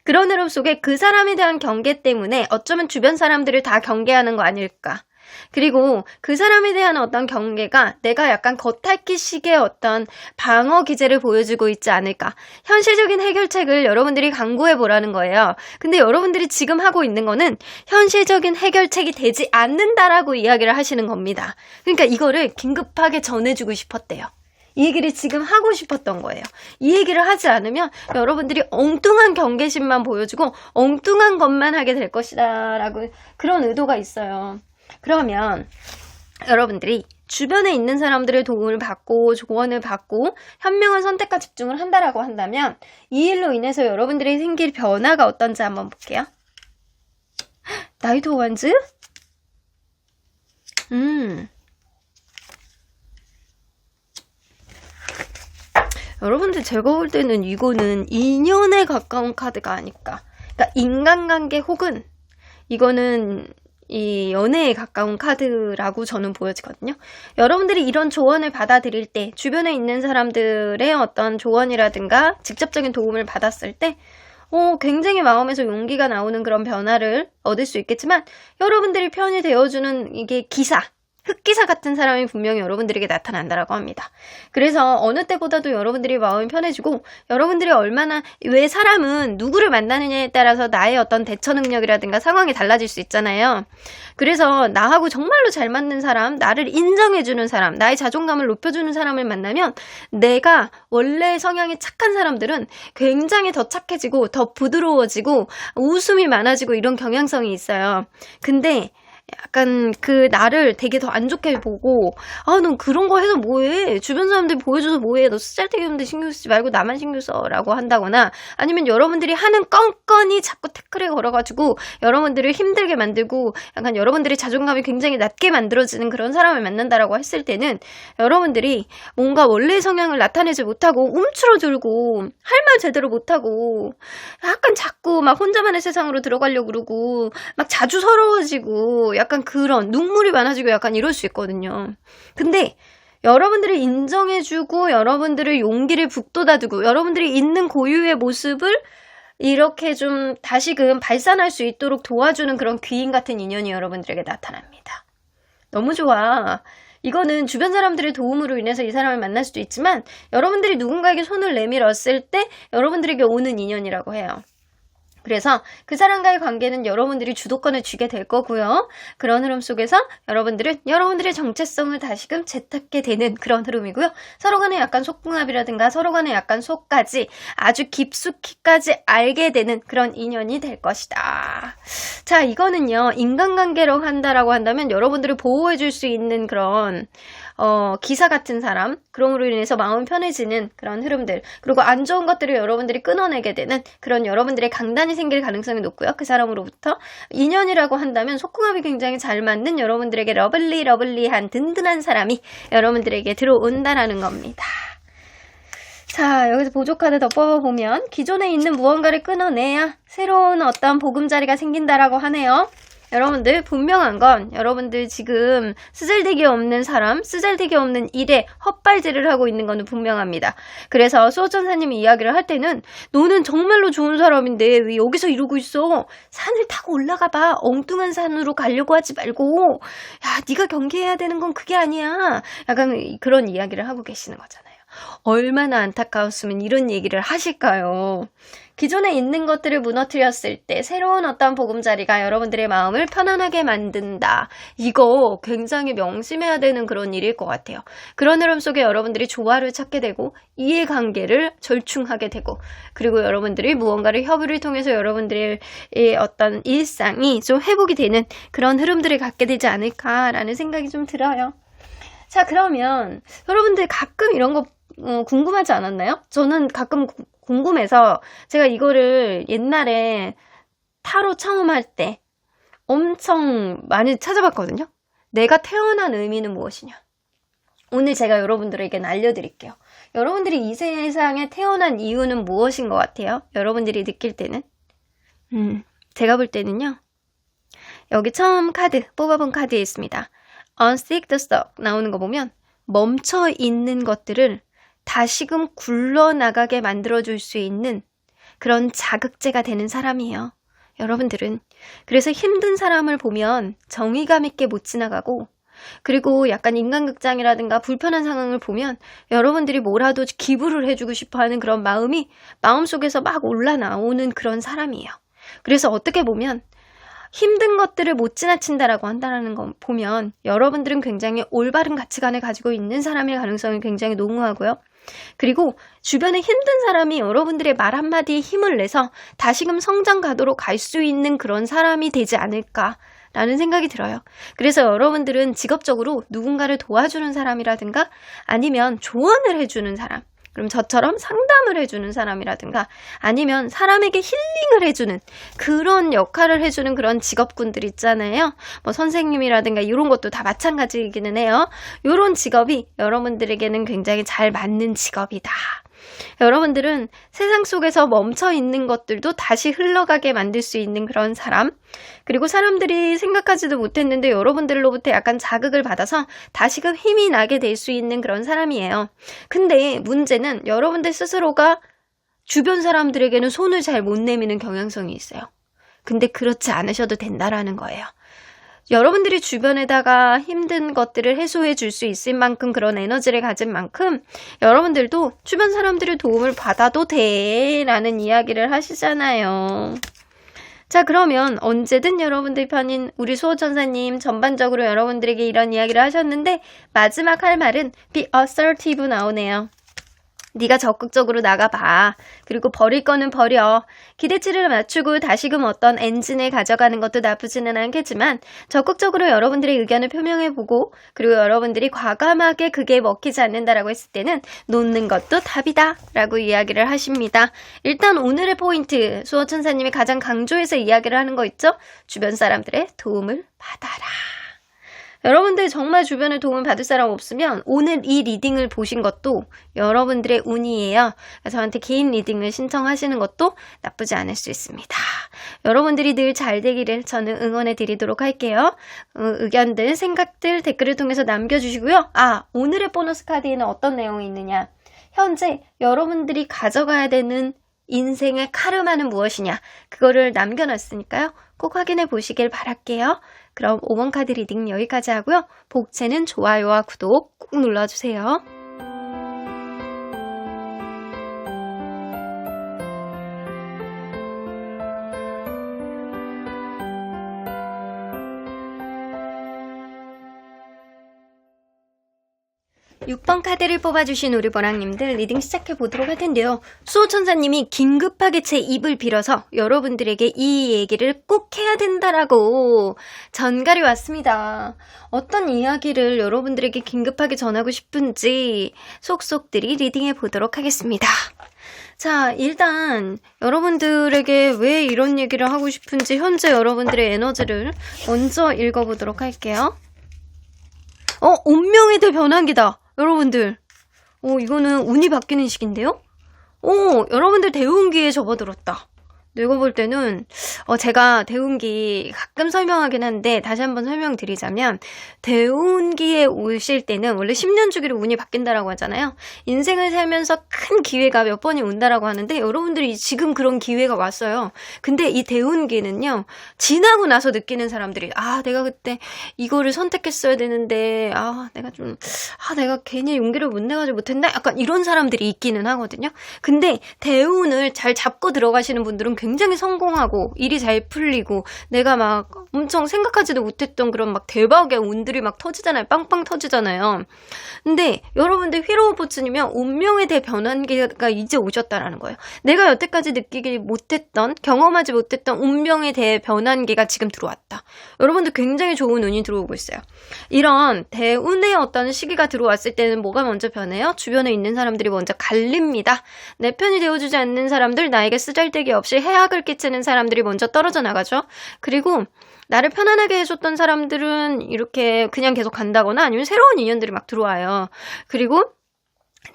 그런 흐름 속에 그 사람에 대한 경계 때문에 어쩌면 주변 사람들을 다 경계하는 거 아닐까. 그리고 그 사람에 대한 어떤 경계가 내가 약간 겉핥기식의 어떤 방어 기제를 보여주고 있지 않을까. 현실적인 해결책을 여러분들이 강구해 보라는 거예요. 근데 여러분들이 지금 하고 있는 거는 현실적인 해결책이 되지 않는다라고 이야기를 하시는 겁니다. 그러니까 이거를 긴급하게 전해주고 싶었대요. 이 얘기를 지금 하고 싶었던 거예요. 이 얘기를 하지 않으면 여러분들이 엉뚱한 경계심만 보여주고 엉뚱한 것만 하게 될 것이다 라고, 그런 의도가 있어요. 그러면 여러분들이 주변에 있는 사람들의 도움을 받고 조언을 받고 현명한 선택과 집중을 한다라고 한다면 이 일로 인해서 여러분들이 생길 변화가 어떤지 한번 볼게요. 나이트 원즈? 여러분들 제가 볼 때는 이거는 인연에 가까운 카드가 아닐까. 그러니까 인간관계 혹은 이거는 이 연애에 가까운 카드라고 저는 보여지거든요. 여러분들이 이런 조언을 받아들일 때, 주변에 있는 사람들의 어떤 조언이라든가 직접적인 도움을 받았을 때 굉장히 마음에서 용기가 나오는 그런 변화를 얻을 수 있겠지만, 여러분들이 편이 되어주는 이게 흑기사 같은 사람이 분명히 여러분들에게 나타난다라고 합니다. 그래서 어느 때보다도 여러분들이 마음이 편해지고, 여러분들이 얼마나, 왜 사람은 누구를 만나느냐에 따라서 나의 어떤 대처 능력이라든가 상황이 달라질 수 있잖아요. 그래서 나하고 정말로 잘 맞는 사람, 나를 인정해주는 사람, 나의 자존감을 높여주는 사람을 만나면 내가 원래 성향이 착한 사람들은 굉장히 더 착해지고 더 부드러워지고 웃음이 많아지고 이런 경향성이 있어요. 근데 약간 그 나를 되게 더 안 좋게 보고, 아, 넌 그런 거 해서 뭐해? 주변 사람들이 보여줘서 뭐해? 너 쓰잘데기 없는데 신경 쓰지 말고 나만 신경 써라고 한다거나, 아니면 여러분들이 하는 건건이 자꾸 태클에 걸어가지고 여러분들을 힘들게 만들고 약간 여러분들의 자존감이 굉장히 낮게 만들어지는 그런 사람을 만난다라고 했을 때는 여러분들이 뭔가 원래의 성향을 나타내지 못하고 움츠러들고 할 말 제대로 못하고 약간 자꾸 막 혼자만의 세상으로 들어가려고 그러고 막 자주 서러워지고 약간 그런 눈물이 많아지고 약간 이럴 수 있거든요. 근데 여러분들을 인정해주고 여러분들의 용기를 북돋아두고 여러분들이 있는 고유의 모습을 이렇게 좀 다시금 발산할 수 있도록 도와주는 그런 귀인 같은 인연이 여러분들에게 나타납니다. 너무 좋아. 이거는 주변 사람들의 도움으로 인해서 이 사람을 만날 수도 있지만 여러분들이 누군가에게 손을 내밀었을 때 여러분들에게 오는 인연이라고 해요. 그래서 그 사람과의 관계는 여러분들이 주도권을 쥐게 될 거고요. 그런 흐름 속에서 여러분들은 여러분들의 정체성을 다시금 재찾게 되는 그런 흐름이고요. 서로 간에 약간 속궁합이라든가 서로 간에 약간 속까지 아주 깊숙이까지 알게 되는 그런 인연이 될 것이다. 자, 이거는요. 인간관계로 한다라고 한다면 여러분들을 보호해 줄 수 있는 그런 기사 같은 사람, 그럼으로 인해서 마음이 편해지는 그런 흐름들, 그리고 안 좋은 것들을 여러분들이 끊어내게 되는 그런 여러분들의 강단이 생길 가능성이 높고요. 그 사람으로부터 인연이라고 한다면 속궁합이 굉장히 잘 맞는 여러분들에게 러블리한 든든한 사람이 여러분들에게 들어온다라는 겁니다. 자, 여기서 보조 카드 더 뽑아보면 기존에 있는 무언가를 끊어내야 새로운 어떤 보금자리가 생긴다라고 하네요. 여러분들 분명한 건 여러분들 지금 쓰잘데기 없는 사람, 쓰잘데기 없는 일에 헛발질을 하고 있는 거는 분명합니다. 그래서 수호천사님이 이야기를 할 때는 너는 정말로 좋은 사람인데 왜 여기서 이러고 있어? 산을 타고 올라가 봐. 엉뚱한 산으로 가려고 하지 말고. 야, 네가 경계해야 되는 건 그게 아니야. 약간 그런 이야기를 하고 계시는 거잖아요. 얼마나 안타까웠으면 이런 얘기를 하실까요? 기존에 있는 것들을 무너뜨렸을 때 새로운 어떤 보금자리가 여러분들의 마음을 편안하게 만든다. 이거 굉장히 명심해야 되는 그런 일일 것 같아요. 그런 흐름 속에 여러분들이 조화를 찾게 되고 이해관계를 절충하게 되고 그리고 여러분들이 무언가를 협의를 통해서 여러분들의 어떤 일상이 좀 회복이 되는 그런 흐름들을 갖게 되지 않을까라는 생각이 좀 들어요. 자, 그러면 여러분들 가끔 이런 거 궁금하지 않았나요? 저는 가끔 궁금해서 제가 이거를 옛날에 타로 처음 할 때 엄청 많이 찾아봤거든요. 내가 태어난 의미는 무엇이냐? 오늘 제가 여러분들에게 알려드릴게요. 여러분들이 이 세상에 태어난 이유는 무엇인 것 같아요? 여러분들이 느낄 때는? 제가 볼 때는요. 여기 처음 카드, 뽑아본 카드에 있습니다. Unstick the stuck 나오는 거 보면 멈춰 있는 것들을 다시금 굴러나가게 만들어줄 수 있는 그런 자극제가 되는 사람이에요. 여러분들은. 그래서 힘든 사람을 보면 정의감 있게 못 지나가고 그리고 약간 인간극장이라든가 불편한 상황을 보면 여러분들이 뭐라도 기부를 해주고 싶어하는 그런 마음이 마음속에서 막 올라나오는 그런 사람이에요. 그래서 어떻게 보면 힘든 것들을 못 지나친다라고 한다는 거 보면 여러분들은 굉장히 올바른 가치관을 가지고 있는 사람일 가능성이 굉장히 농후하고요. 그리고 주변에 힘든 사람이 여러분들의 말 한마디에 힘을 내서 다시금 성장 가도록 갈 수 있는 그런 사람이 되지 않을까라는 생각이 들어요. 그래서 여러분들은 직업적으로 누군가를 도와주는 사람이라든가 아니면 조언을 해주는 사람, 그럼 저처럼 상담을 해주는 사람이라든가 아니면 사람에게 힐링을 해주는 그런 역할을 해주는 그런 직업군들 있잖아요. 뭐 선생님이라든가 이런 것도 다 마찬가지이기는 해요. 이런 직업이 여러분들에게는 굉장히 잘 맞는 직업이다. 여러분들은 세상 속에서 멈춰 있는 것들도 다시 흘러가게 만들 수 있는 그런 사람, 그리고 사람들이 생각하지도 못했는데 여러분들로부터 약간 자극을 받아서 다시금 힘이 나게 될 수 있는 그런 사람이에요. 근데 문제는 여러분들 스스로가 주변 사람들에게는 손을 잘 못 내미는 경향성이 있어요. 근데 그렇지 않으셔도 된다라는 거예요. 여러분들이 주변에다가 힘든 것들을 해소해 줄 수 있을 만큼 그런 에너지를 가진 만큼 여러분들도 주변 사람들의 도움을 받아도 돼 라는 이야기를 하시잖아요. 자, 그러면 언제든 여러분들 편인 우리 수호천사님 전반적으로 여러분들에게 이런 이야기를 하셨는데 마지막 할 말은 be assertive 나오네요. 네가 적극적으로 나가봐. 그리고 버릴 거는 버려. 기대치를 맞추고 다시금 어떤 엔진을 가져가는 것도 나쁘지는 않겠지만 적극적으로 여러분들의 의견을 표명해보고 그리고 여러분들이 과감하게 그게 먹히지 않는다라고 했을 때는 놓는 것도 답이다 라고 이야기를 하십니다. 일단 오늘의 포인트 수호천사님이 가장 강조해서 이야기를 하는 거 있죠? 주변 사람들의 도움을 받아라. 여러분들 정말 주변에 도움을 받을 사람 없으면 오늘 이 리딩을 보신 것도 여러분들의 운이에요. 저한테 개인 리딩을 신청하시는 것도 나쁘지 않을 수 있습니다. 여러분들이 늘 잘 되기를 저는 응원해 드리도록 할게요. 의견들, 생각들 댓글을 통해서 남겨주시고요. 오늘의 보너스 카드에는 어떤 내용이 있느냐. 현재 여러분들이 가져가야 되는 인생의 카르마는 무엇이냐. 그거를 남겨놨으니까요. 꼭 확인해 보시길 바랄게요. 그럼 5번 카드 리딩 여기까지 하고요. 복채는 좋아요와 구독 꼭 눌러주세요. 6번 카드를 뽑아주신 우리 보랑님들 리딩 시작해보도록 할 텐데요. 수호천사님이 긴급하게 제 입을 빌어서 여러분들에게 이 얘기를 꼭 해야 된다라고 전갈이 왔습니다. 어떤 이야기를 여러분들에게 긴급하게 전하고 싶은지 속속들이 리딩해보도록 하겠습니다. 자, 일단 여러분들에게 왜 이런 얘기를 하고 싶은지 현재 여러분들의 에너지를 먼저 읽어보도록 할게요. 운명의 대변환기다. 여러분들, 이거는 운이 바뀌는 시기인데요? 여러분들 대운기에 접어들었다. 내가 볼 때는 제가 대운기 가끔 설명하긴 한데 다시 한번 설명드리자면 대운기에 오실 때는 원래 10년 주기로 운이 바뀐다라고 하잖아요. 인생을 살면서 큰 기회가 몇 번이 온다라고 하는데 여러분들이 지금 그런 기회가 왔어요. 근데 이 대운기는요. 지나고 나서 느끼는 사람들이 내가 그때 이거를 선택했어야 되는데 내가 괜히 용기를 못 내가지고 못했나? 약간 이런 사람들이 있기는 하거든요. 근데 대운을 잘 잡고 들어가시는 분들은 굉장히 성공하고 일이 잘 풀리고 내가 막 엄청 생각하지도 못했던 그런 막 대박의 운들이 막 터지잖아요. 빵빵 터지잖아요. 근데 여러분들 휘로우포츠이면 운명의 대변환기가 이제 오셨다라는 거예요. 내가 여태까지 느끼지 못했던 경험하지 못했던 운명의 대변환기가 지금 들어왔다. 여러분들 굉장히 좋은 운이 들어오고 있어요. 이런 대운의 어떤 시기가 들어왔을 때는 뭐가 먼저 변해요? 주변에 있는 사람들이 먼저 갈립니다. 내 편이 되어주지 않는 사람들, 나에게 쓰잘데기 없이 해악을 끼치는 사람들이 먼저 떨어져 나가죠. 그리고 나를 편안하게 해줬던 사람들은 이렇게 그냥 계속 간다거나 아니면 새로운 인연들이 막 들어와요. 그리고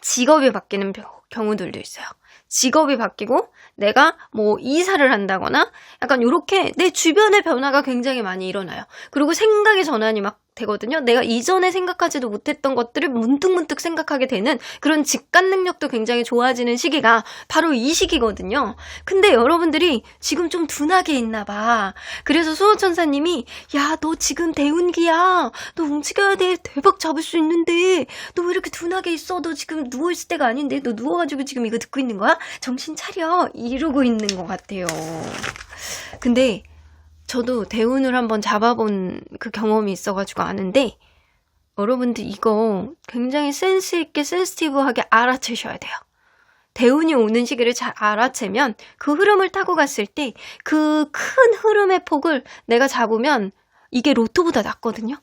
직업이 바뀌는 경우들도 있어요. 직업이 바뀌고 내가 이사를 한다거나 약간 이렇게 내 주변의 변화가 굉장히 많이 일어나요. 그리고 생각의 전환이 막 되거든요. 내가 이전에 생각하지도 못했던 것들을 문득문득 생각하게 되는 그런 직관 능력도 굉장히 좋아지는 시기가 바로 이 시기거든요. 근데 여러분들이 지금 좀 둔하게 있나 봐. 그래서 수호천사님이 너 지금 대운기야. 너 움직여야 돼. 대박 잡을 수 있는데 너 왜 이렇게 둔하게 있어? 너 지금 누워있을 때가 아닌데 너 누워가지고 지금 이거 듣고 있는 거야? 정신 차려. 이러고 있는 것 같아요. 근데 저도 대운을 한번 잡아본 그 경험이 있어가지고 아는데 여러분들 이거 굉장히 센스 있게 센시티브하게 알아채셔야 돼요. 대운이 오는 시기를 잘 알아채면 그 흐름을 타고 갔을 때 그 큰 흐름의 폭을 내가 잡으면 이게 로또보다 낫거든요.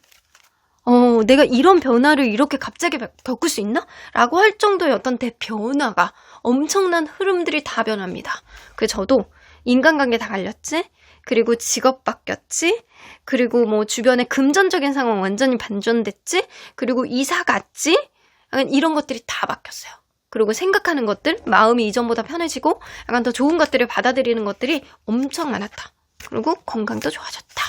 내가 이런 변화를 이렇게 갑자기 겪을 수 있나? 라고 할 정도의 어떤 대변화가 엄청난 흐름들이 다 변합니다. 그래서 저도 인간관계 다 갈렸지? 그리고 직업 바뀌었지? 그리고 주변에 금전적인 상황 완전히 반전됐지? 그리고 이사 갔지? 약간 이런 것들이 다 바뀌었어요. 그리고 생각하는 것들, 마음이 이전보다 편해지고 약간 더 좋은 것들을 받아들이는 것들이 엄청 많았다. 그리고 건강도 좋아졌다.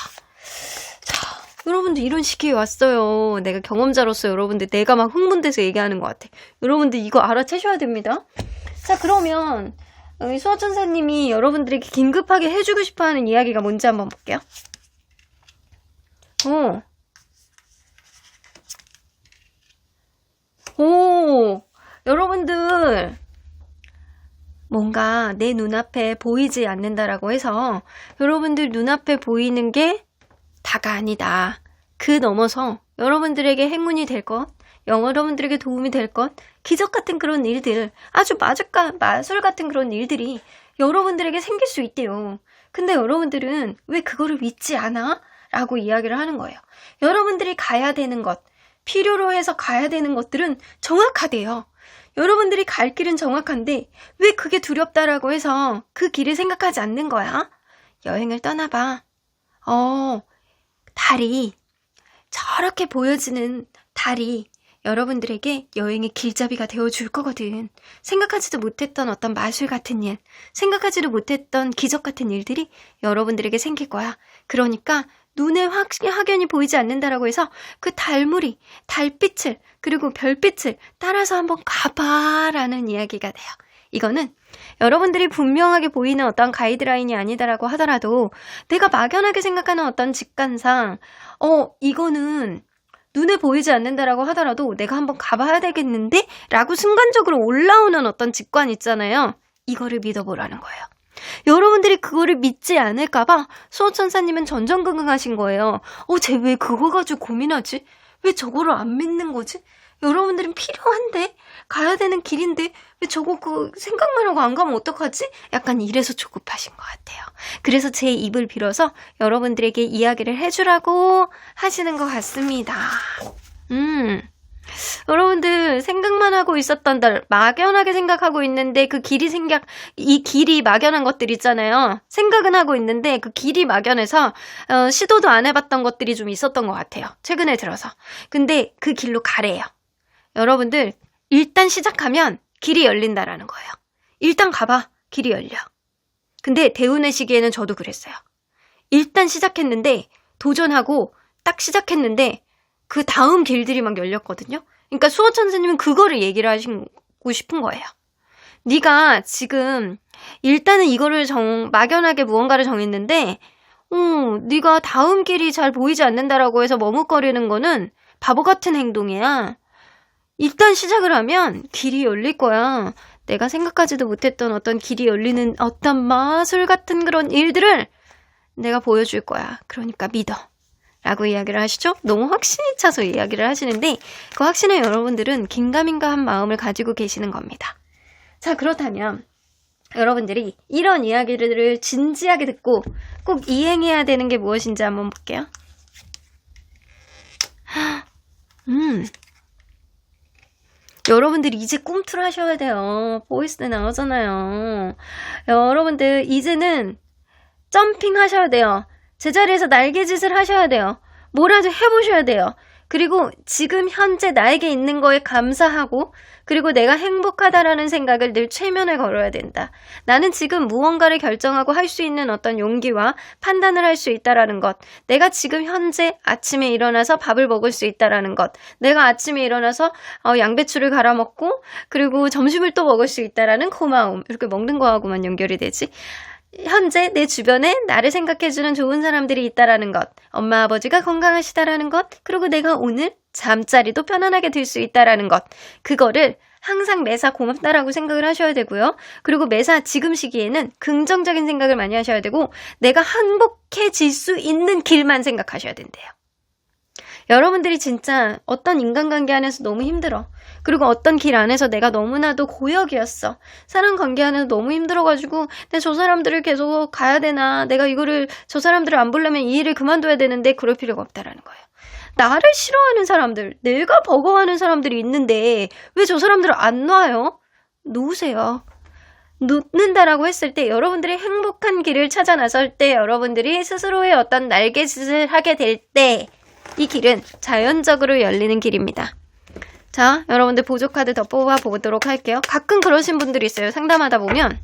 자, 여러분들 이런 시기에 왔어요. 내가 경험자로서 여러분들 내가 막 흥분돼서 얘기하는 것 같아. 여러분들 이거 알아채셔야 됩니다. 자, 그러면 수호천사님이 여러분들에게 긴급하게 해주고 싶어하는 이야기가 뭔지 한번 볼게요. 여러분들 뭔가 내 눈앞에 보이지 않는다라고 해서 여러분들 눈앞에 보이는 게 다가 아니다. 그 넘어서 여러분들에게 행운이 될 것, 여러분들에게 도움이 될 것 기적 같은 그런 일들, 아주 마술 같은 그런 일들이 여러분들에게 생길 수 있대요. 근데 여러분들은 왜 그거를 믿지 않아? 라고 이야기를 하는 거예요. 여러분들이 가야 되는 것, 필요로 해서 가야 되는 것들은 정확하대요. 여러분들이 갈 길은 정확한데 왜 그게 두렵다라고 해서 그 길을 생각하지 않는 거야? 여행을 떠나봐. 달이, 저렇게 보여지는 달이 여러분들에게 여행의 길잡이가 되어줄 거거든. 생각하지도 못했던 어떤 마술 같은 일, 생각하지도 못했던 기적 같은 일들이 여러분들에게 생길 거야. 그러니까 눈에 확연히 보이지 않는다라고 해서 그 달무리, 달빛을, 그리고 별빛을 따라서 한번 가봐라는 이야기가 돼요. 이거는 여러분들이 분명하게 보이는 어떤 가이드라인이 아니다라고 하더라도 내가 막연하게 생각하는 어떤 직관상 이거는 눈에 보이지 않는다라고 하더라도 내가 한번 가봐야 되겠는데? 라고 순간적으로 올라오는 어떤 직관 있잖아요. 이거를 믿어보라는 거예요. 여러분들이 그거를 믿지 않을까봐 수호천사님은 전전긍긍하신 거예요. 쟤 왜 그거 가지고 고민하지? 왜 저거를 안 믿는 거지? 여러분들은 필요한데? 가야 되는 길인데? 왜 저거 생각만 하고 안 가면 어떡하지? 약간 이래서 조급하신 것 같아요. 그래서 제 입을 빌어서 여러분들에게 이야기를 해주라고 하시는 것 같습니다. 여러분들 생각만 하고 있었던 날 막연하게 생각하고 있는데 그 길이 이 길이 막연한 것들 있잖아요. 생각은 하고 있는데 그 길이 막연해서 시도도 안 해봤던 것들이 좀 있었던 것 같아요. 최근에 들어서. 근데 그 길로 가래요. 여러분들 일단 시작하면 길이 열린다라는 거예요. 일단 가봐. 길이 열려. 근데 대운의 시기에는 저도 그랬어요. 일단 시작했는데 도전하고 딱 시작했는데 그 다음 길들이 막 열렸거든요. 그러니까 수호천사님은 그거를 얘기를 하시고 싶은 거예요. 네가 지금 일단은 이거를 막연하게 무언가를 정했는데 네가 다음 길이 잘 보이지 않는다라고 해서 머뭇거리는 거는 바보 같은 행동이야. 일단 시작을 하면 길이 열릴 거야. 내가 생각하지도 못했던 어떤 길이 열리는 어떤 마술 같은 그런 일들을 내가 보여줄 거야. 그러니까 믿어. 라고 이야기를 하시죠? 너무 확신이 차서 이야기를 하시는데 그 확신에 여러분들은 긴가민가한 마음을 가지고 계시는 겁니다. 자, 그렇다면 여러분들이 이런 이야기를 진지하게 듣고 꼭 이행해야 되는 게 무엇인지 한번 볼게요. 여러분들이 이제 꿈틀 하셔야 돼요. 보이스 나오잖아요. 여러분들 이제는 점핑 하셔야 돼요. 제자리에서 날개짓을 하셔야 돼요. 뭐라도 해보셔야 돼요. 그리고 지금 현재 나에게 있는 거에 감사하고 그리고 내가 행복하다라는 생각을 늘 최면에 걸어야 된다. 나는 지금 무언가를 결정하고 할 수 있는 어떤 용기와 판단을 할 수 있다라는 것. 내가 지금 현재 아침에 일어나서 밥을 먹을 수 있다라는 것. 내가 아침에 일어나서 양배추를 갈아 먹고 그리고 점심을 또 먹을 수 있다라는 고마움. 이렇게 먹는 거하고만 연결이 되지. 현재 내 주변에 나를 생각해주는 좋은 사람들이 있다라는 것, 엄마 아버지가 건강하시다라는 것, 그리고 내가 오늘 잠자리도 편안하게 들 수 있다라는 것, 그거를 항상 매사 고맙다라고 생각을 하셔야 되고요. 그리고 매사 지금 시기에는 긍정적인 생각을 많이 하셔야 되고 내가 행복해질 수 있는 길만 생각하셔야 된대요. 여러분들이 진짜 어떤 인간관계 안에서 너무 힘들어. 그리고 어떤 길 안에서 내가 너무나도 고역이었어. 사람관계 안에서 너무 힘들어가지고 내가 저 사람들을 계속 가야 되나. 내가 저 사람들을 안 보려면 이 일을 그만둬야 되는데 그럴 필요가 없다라는 거예요. 나를 싫어하는 사람들, 내가 버거워하는 사람들이 있는데 왜 저 사람들을 안 놔요? 놓으세요. 놓는다라고 했을 때 여러분들이 행복한 길을 찾아 나설 때 여러분들이 스스로의 어떤 날개짓을 하게 될 때 이 길은 자연적으로 열리는 길입니다. 자, 여러분들 보조카드 더 뽑아보도록 할게요. 가끔 그러신 분들이 있어요. 상담하다 보면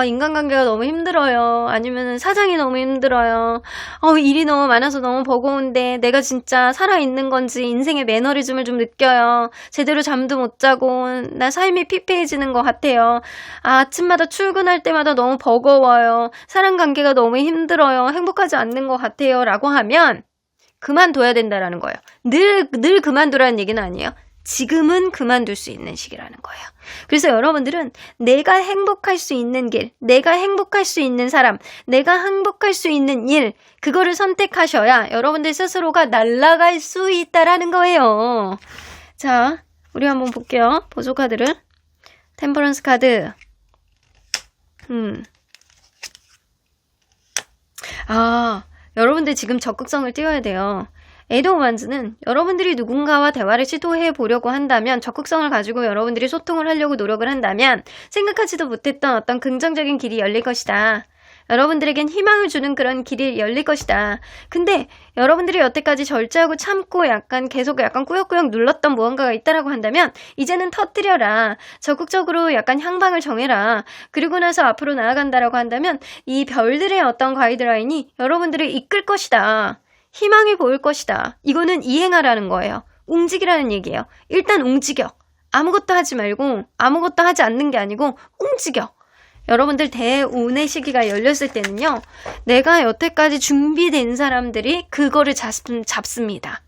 인간관계가 너무 힘들어요. 아니면 사장이 너무 힘들어요. 일이 너무 많아서 너무 버거운데 내가 진짜 살아있는 건지 인생의 매너리즘을 좀 느껴요. 제대로 잠도 못 자고 나 삶이 피폐해지는 것 같아요. 아침마다 출근할 때마다 너무 버거워요. 사람관계가 너무 힘들어요. 행복하지 않는 것 같아요. 라고 하면 그만둬야 된다라는 거예요. 늘 그만두라는 얘기는 아니에요. 지금은 그만둘 수 있는 시기라는 거예요. 그래서 여러분들은 내가 행복할 수 있는 길, 내가 행복할 수 있는 사람, 내가 행복할 수 있는 일, 그거를 선택하셔야 여러분들 스스로가 날아갈 수 있다라는 거예요. 자, 우리 한번 볼게요. 보조 카드를. 템퍼런스 카드. 여러분들 지금 적극성을 띄워야 돼요. 에이드 오브 완즈는 여러분들이 누군가와 대화를 시도해 보려고 한다면, 적극성을 가지고 여러분들이 소통을 하려고 노력을 한다면 생각하지도 못했던 어떤 긍정적인 길이 열릴 것이다. 여러분들에겐 희망을 주는 그런 길이 열릴 것이다. 근데 여러분들이 여태까지 절제하고 참고 계속 꾸역꾸역 눌렀던 무언가가 있다라고 한다면 이제는 터뜨려라. 적극적으로 향방을 정해라. 그리고 나서 앞으로 나아간다라고 한다면 이 별들의 어떤 가이드라인이 여러분들을 이끌 것이다. 희망이 보일 것이다. 이거는 이행하라는 거예요. 움직이라는 얘기예요. 일단 움직여. 아무것도 하지 말고 아무것도 하지 않는 게 아니고 움직여. 여러분들 대운의 시기가 열렸을 때는요, 내가 여태까지 준비된 사람들이 그거를 잡습니다.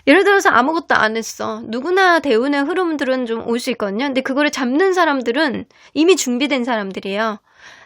예를 들어서 아무것도 안 했어. 누구나 대운의 흐름들은 좀 올 수 있거든요. 근데 그거를 잡는 사람들은 이미 준비된 사람들이에요.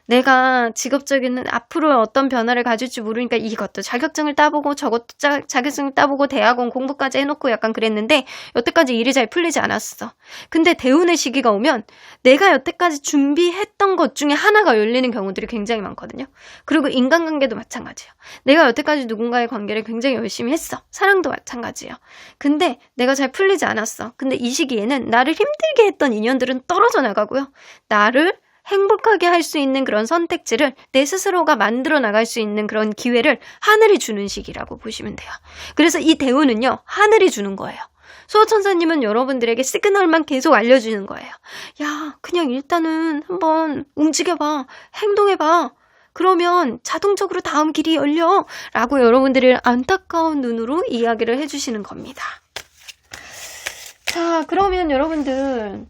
내가 직업적인 앞으로 어떤 변화를 가질지 모르니까 이것도 자격증을 따보고 저것도 자격증을 따보고 대학원 공부까지 해놓고 그랬는데 여태까지 일이 잘 풀리지 않았어. 근데 대운의 시기가 오면 내가 여태까지 준비했던 것 중에 하나가 열리는 경우들이 굉장히 많거든요. 그리고 인간관계도 마찬가지예요. 내가 여태까지 누군가의 관계를 굉장히 열심히 했어. 사랑도 마찬가지예요. 근데 내가 잘 풀리지 않았어. 근데 이 시기에는 나를 힘들게 했던 인연들은 떨어져 나가고요. 나를 행복하게 할 수 있는 그런 선택지를 내 스스로가 만들어 나갈 수 있는 그런 기회를 하늘이 주는 시기라고 보시면 돼요. 그래서 이 대운은요, 하늘이 주는 거예요. 수호천사님은 여러분들에게 시그널만 계속 알려주는 거예요. 야, 그냥 일단은 한번 움직여봐. 행동해봐. 그러면 자동적으로 다음 길이 열려. 라고 여러분들을 안타까운 눈으로 이야기를 해주시는 겁니다. 자, 그러면 여러분들,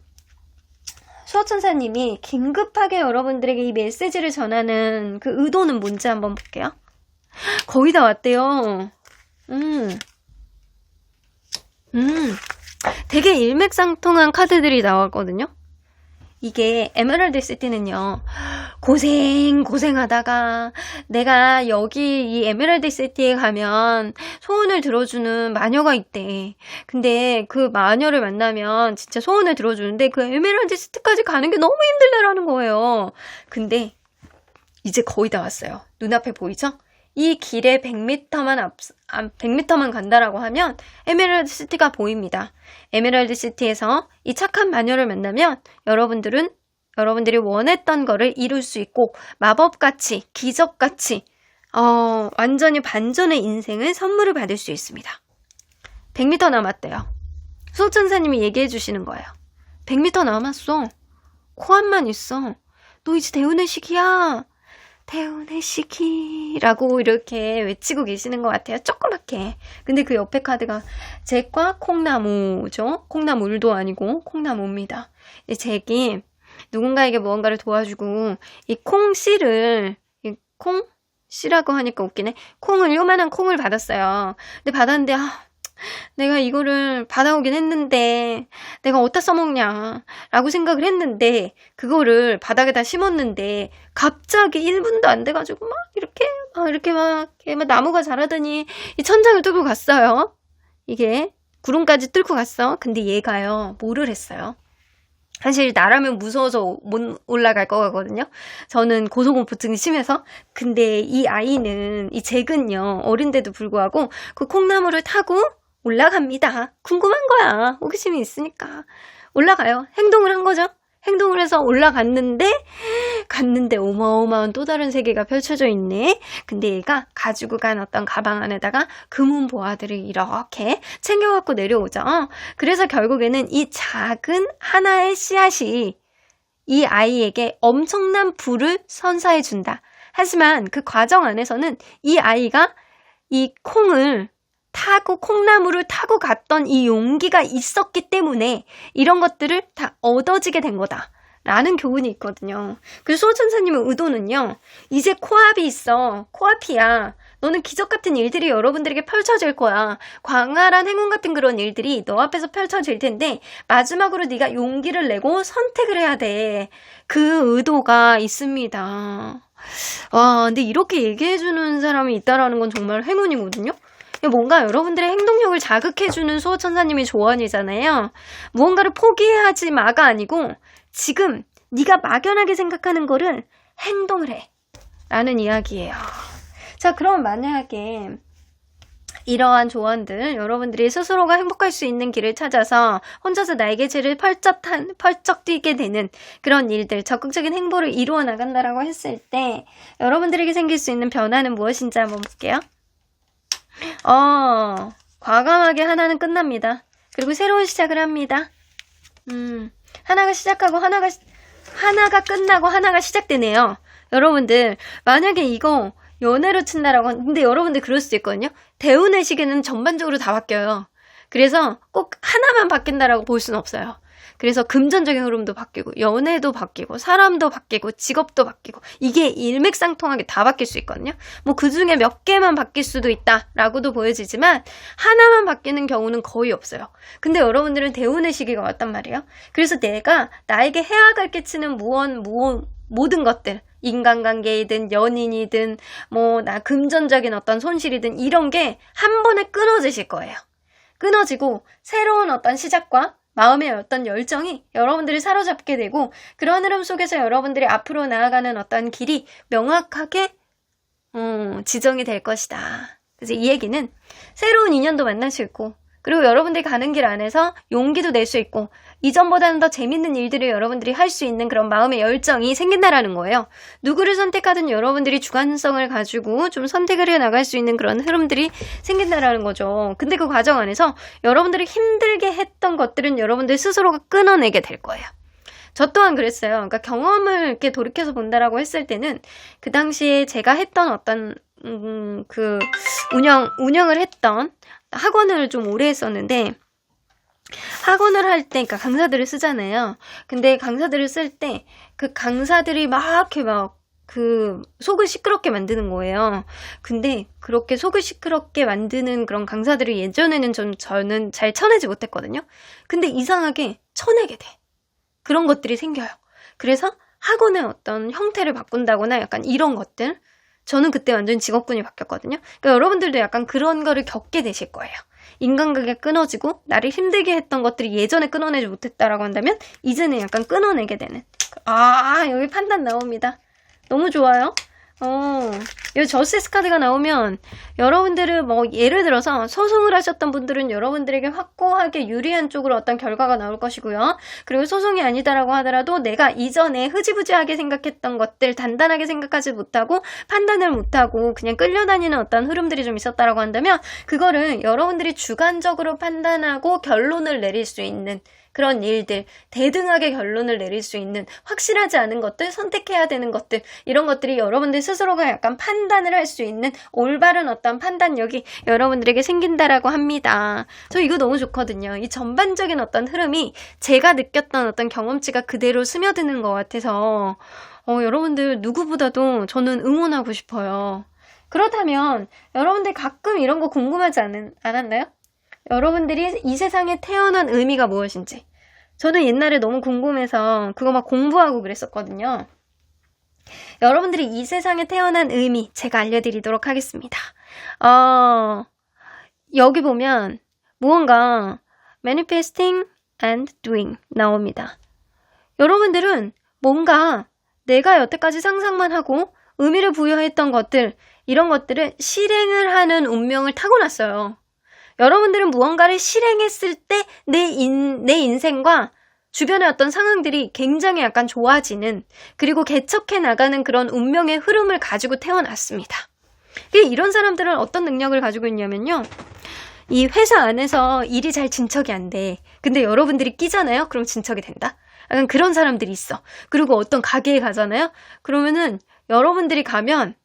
수호천사님이 긴급하게 여러분들에게 이 메시지를 전하는 그 의도는 뭔지 한번 볼게요. 거의 다 왔대요. 되게 일맥상통한 카드들이 나왔거든요. 이게 에메랄드 시티는요, 고생하다가 내가 여기 이 에메랄드 시티에 가면 소원을 들어주는 마녀가 있대. 근데 그 마녀를 만나면 진짜 소원을 들어주는데 그 에메랄드 시티까지 가는 게 너무 힘들다라는 거예요. 근데 이제 거의 다 왔어요. 눈앞에 보이죠? 이 길에 100m만 간다라고 하면 에메랄드 시티가 보입니다. 에메랄드 시티에서 이 착한 마녀를 만나면 여러분들이 원했던 거를 이룰 수 있고 마법같이, 기적같이 완전히 반전의 인생을 선물을 받을 수 있습니다. 100m 남았대요. 수호천사님이 얘기해 주시는 거예요. 100m 남았어. 코앞만 있어. 너 이제 대운의 시기야. 대운의 시기라고 이렇게 외치고 계시는 것 같아요. 조그맣게. 근데 그 옆에 카드가 잭과 콩나무죠. 콩나물도 아니고 콩나무입니다. 이 잭이 누군가에게 무언가를 도와주고 이 콩씨를, 이 콩씨라고 하니까 웃기네. 요만한 콩을 받았어요. 근데 받았는데 내가 이거를 받아오긴 했는데 내가 어디다 써먹냐 라고 생각을 했는데 그거를 바닥에다 심었는데 갑자기 1분도 안 돼가지고 이렇게 나무가 자라더니 이 천장을 뚫고 갔어요. 이게 구름까지 뚫고 갔어. 근데 얘가요, 뭐를 했어요? 사실 나라면 무서워서 못 올라갈 거 같거든요. 저는 고소공포증이 심해서. 근데 이 잭은요, 어린데도 불구하고 그 콩나무를 타고 올라갑니다. 궁금한 거야. 호기심이 있으니까. 올라가요. 행동을 한 거죠. 행동을 해서 올라갔는데 어마어마한 또 다른 세계가 펼쳐져 있네. 근데 얘가 가지고 간 어떤 가방 안에다가 금은 보화들을 이렇게 챙겨갖고 내려오죠. 그래서 결국에는 이 작은 하나의 씨앗이 이 아이에게 엄청난 부를 선사해준다. 하지만 그 과정 안에서는 이 아이가 이 콩나무를 타고 갔던 이 용기가 있었기 때문에 이런 것들을 다 얻어지게 된 거다. 라는 교훈이 있거든요. 그래서 수호천사님의 의도는요, 이제 코앞이 있어. 코앞이야. 너는 기적 같은 일들이 여러분들에게 펼쳐질 거야. 광활한 행운 같은 그런 일들이 너 앞에서 펼쳐질 텐데 마지막으로 네가 용기를 내고 선택을 해야 돼. 그 의도가 있습니다. 와, 근데 이렇게 얘기해주는 사람이 있다라는 건 정말 행운이거든요. 뭔가 여러분들의 행동력을 자극해주는 수호천사님의 조언이잖아요. 무언가를 포기하지 마가 아니고 지금 네가 막연하게 생각하는 거를 행동을 해 라는 이야기예요. 자, 그럼 만약에 이러한 조언들, 여러분들이 스스로가 행복할 수 있는 길을 찾아서 혼자서 날개질을 펄쩍 뛰게 되는 그런 일들, 적극적인 행보를 이루어 나간다라고 했을 때 여러분들에게 생길 수 있는 변화는 무엇인지 한번 볼게요. 과감하게 하나는 끝납니다. 그리고 새로운 시작을 합니다. 하나가 시작하고 하나가 끝나고 하나가 시작되네요. 여러분들, 만약에 이거 연애로 친다라고 근데 여러분들 그럴 수도 있거든요. 대운의 시기는 전반적으로 다 바뀌어요. 그래서 꼭 하나만 바뀐다라고 볼 수는 없어요. 그래서 금전적인 흐름도 바뀌고 연애도 바뀌고 사람도 바뀌고 직업도 바뀌고 이게 일맥상통하게 다 바뀔 수 있거든요. 뭐 그중에 몇 개만 바뀔 수도 있다라고도 보여지지만 하나만 바뀌는 경우는 거의 없어요. 근데 여러분들은 대운의 시기가 왔단 말이에요. 그래서 내가 나에게 해악을 끼치는 모든 것들, 인간관계이든 연인이든 나 금전적인 어떤 손실이든 이런 게 한 번에 끊어지실 거예요. 끊어지고 새로운 어떤 시작과 마음의 어떤 열정이 여러분들이 사로잡게 되고 그런 흐름 속에서 여러분들이 앞으로 나아가는 어떤 길이 명확하게 지정이 될 것이다. 그래서 이 얘기는 새로운 인연도 만날 수 있고 그리고 여러분들이 가는 길 안에서 용기도 낼 수 있고 이전보다는 더 재밌는 일들을 여러분들이 할 수 있는 그런 마음의 열정이 생긴다라는 거예요. 누구를 선택하든 여러분들이 주관성을 가지고 좀 선택을 해 나갈 수 있는 그런 흐름들이 생긴다라는 거죠. 근데 그 과정 안에서 여러분들이 힘들게 했던 것들은 여러분들 스스로가 끊어내게 될 거예요. 저 또한 그랬어요. 그러니까 경험을 이렇게 돌이켜서 본다라고 했을 때는 그 당시에 제가 했던 어떤 운영을 했던 학원을 좀 오래 했었는데 학원을 할 때, 그러니까 강사들을 쓰잖아요. 근데 강사들을 쓸 때 그 강사들이 속을 시끄럽게 만드는 거예요. 근데 그렇게 속을 시끄럽게 만드는 그런 강사들을 예전에는 저는 잘 쳐내지 못했거든요. 근데 이상하게 쳐내게 돼. 그런 것들이 생겨요. 그래서 학원의 어떤 형태를 바꾼다거나 약간 이런 것들. 저는 그때 완전 직업군이 바뀌었거든요. 그러니까 여러분들도 약간 그런 거를 겪게 되실 거예요. 인간관계가 끊어지고 나를 힘들게 했던 것들이 예전에 끊어내지 못했다라고 한다면 이제는 약간 끊어내게 되는. 여기 판단 나옵니다. 너무 좋아요. 이 저스티스 카드가 나오면 여러분들은 예를 들어서 소송을 하셨던 분들은 여러분들에게 확고하게 유리한 쪽으로 어떤 결과가 나올 것이고요. 그리고 소송이 아니다라고 하더라도 내가 이전에 흐지부지하게 생각했던 것들 단단하게 생각하지 못하고 판단을 못하고 그냥 끌려다니는 어떤 흐름들이 좀 있었다라고 한다면 그거를 여러분들이 주관적으로 판단하고 결론을 내릴 수 있는 그런 일들, 대등하게 결론을 내릴 수 있는 확실하지 않은 것들, 선택해야 되는 것들 이런 것들이 여러분들 스스로가 약간 판단을 할 수 있는 올바른 어떤 판단력이 여러분들에게 생긴다라고 합니다. 저 이거 너무 좋거든요. 이 전반적인 어떤 흐름이 제가 느꼈던 어떤 경험치가 그대로 스며드는 것 같아서 여러분들 누구보다도 저는 응원하고 싶어요. 그렇다면 여러분들 가끔 이런 거 궁금하지 않았나요? 여러분들이 이 세상에 태어난 의미가 무엇인지. 저는 옛날에 너무 궁금해서 그거 막 공부하고 그랬었거든요. 여러분들이 이 세상에 태어난 의미 제가 알려드리도록 하겠습니다. 여기 보면 무언가 manifesting and doing 나옵니다. 여러분들은 뭔가 내가 여태까지 상상만 하고 의미를 부여했던 것들 이런 것들을 실행을 하는 운명을 타고났어요. 여러분들은 무언가를 실행했을 때 내 인생과 주변의 어떤 상황들이 굉장히 약간 좋아지는 그리고 개척해 나가는 그런 운명의 흐름을 가지고 태어났습니다. 이런 사람들은 어떤 능력을 가지고 있냐면요. 이 회사 안에서 일이 잘 진척이 안 돼. 근데 여러분들이 끼잖아요? 그럼 진척이 된다? 약간 그런 사람들이 있어. 그리고 어떤 가게에 가잖아요? 그러면은 여러분들이 가면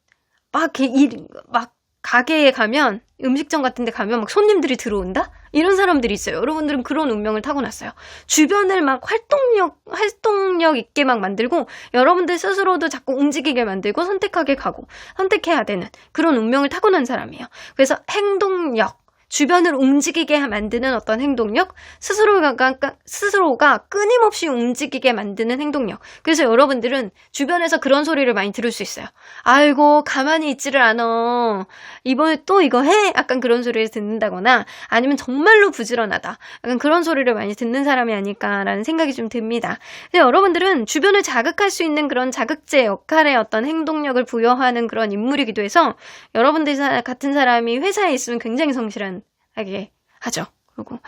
가게에 가면 음식점 같은 데 가면 막 손님들이 들어온다? 이런 사람들이 있어요. 여러분들은 그런 운명을 타고났어요. 주변을 막 활동력 있게 막 만들고 여러분들 스스로도 자꾸 움직이게 만들고 선택하게 가고 선택해야 되는 그런 운명을 타고난 사람이에요. 그래서 행동력, 주변을 움직이게 만드는 어떤 행동력, 스스로가 끊임없이 움직이게 만드는 행동력. 그래서 여러분들은 주변에서 그런 소리를 많이 들을 수 있어요. 아이고, 가만히 있지를 않아. 이번에 또 이거 해? 약간 그런 소리를 듣는다거나, 아니면 정말로 부지런하다. 약간 그런 소리를 많이 듣는 사람이 아닐까라는 생각이 좀 듭니다. 근데 여러분들은 주변을 자극할 수 있는 그런 자극제 역할의 어떤 행동력을 부여하는 그런 인물이기도 해서, 여러분들 같은 사람이 회사에 있으면 굉장히 성실하게 하죠. 그리고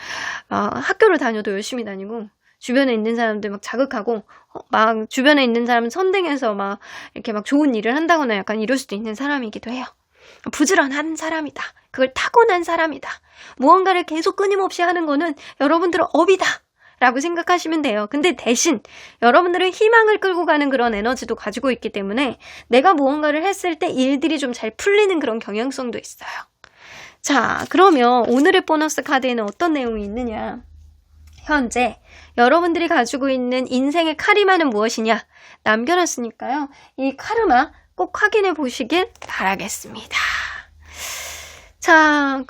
학교를 다녀도 열심히 다니고, 주변에 있는 사람들 막 자극하고, 막 주변에 있는 사람은 선행해서 막 이렇게 막 좋은 일을 한다거나 약간 이럴 수도 있는 사람이기도 해요. 부지런한 사람이다. 그걸 타고난 사람이다. 무언가를 계속 끊임없이 하는 거는 여러분들은 업이다 라고 생각하시면 돼요. 근데 대신 여러분들은 희망을 끌고 가는 그런 에너지도 가지고 있기 때문에 내가 무언가를 했을 때 일들이 좀 잘 풀리는 그런 경향성도 있어요. 자, 그러면 오늘의 보너스 카드에는 어떤 내용이 있느냐? 현재 여러분들이 가지고 있는 인생의 카리마는 무엇이냐? 남겨놨으니까요. 이 카르마 꼭 확인해 보시길 바라겠습니다. 자,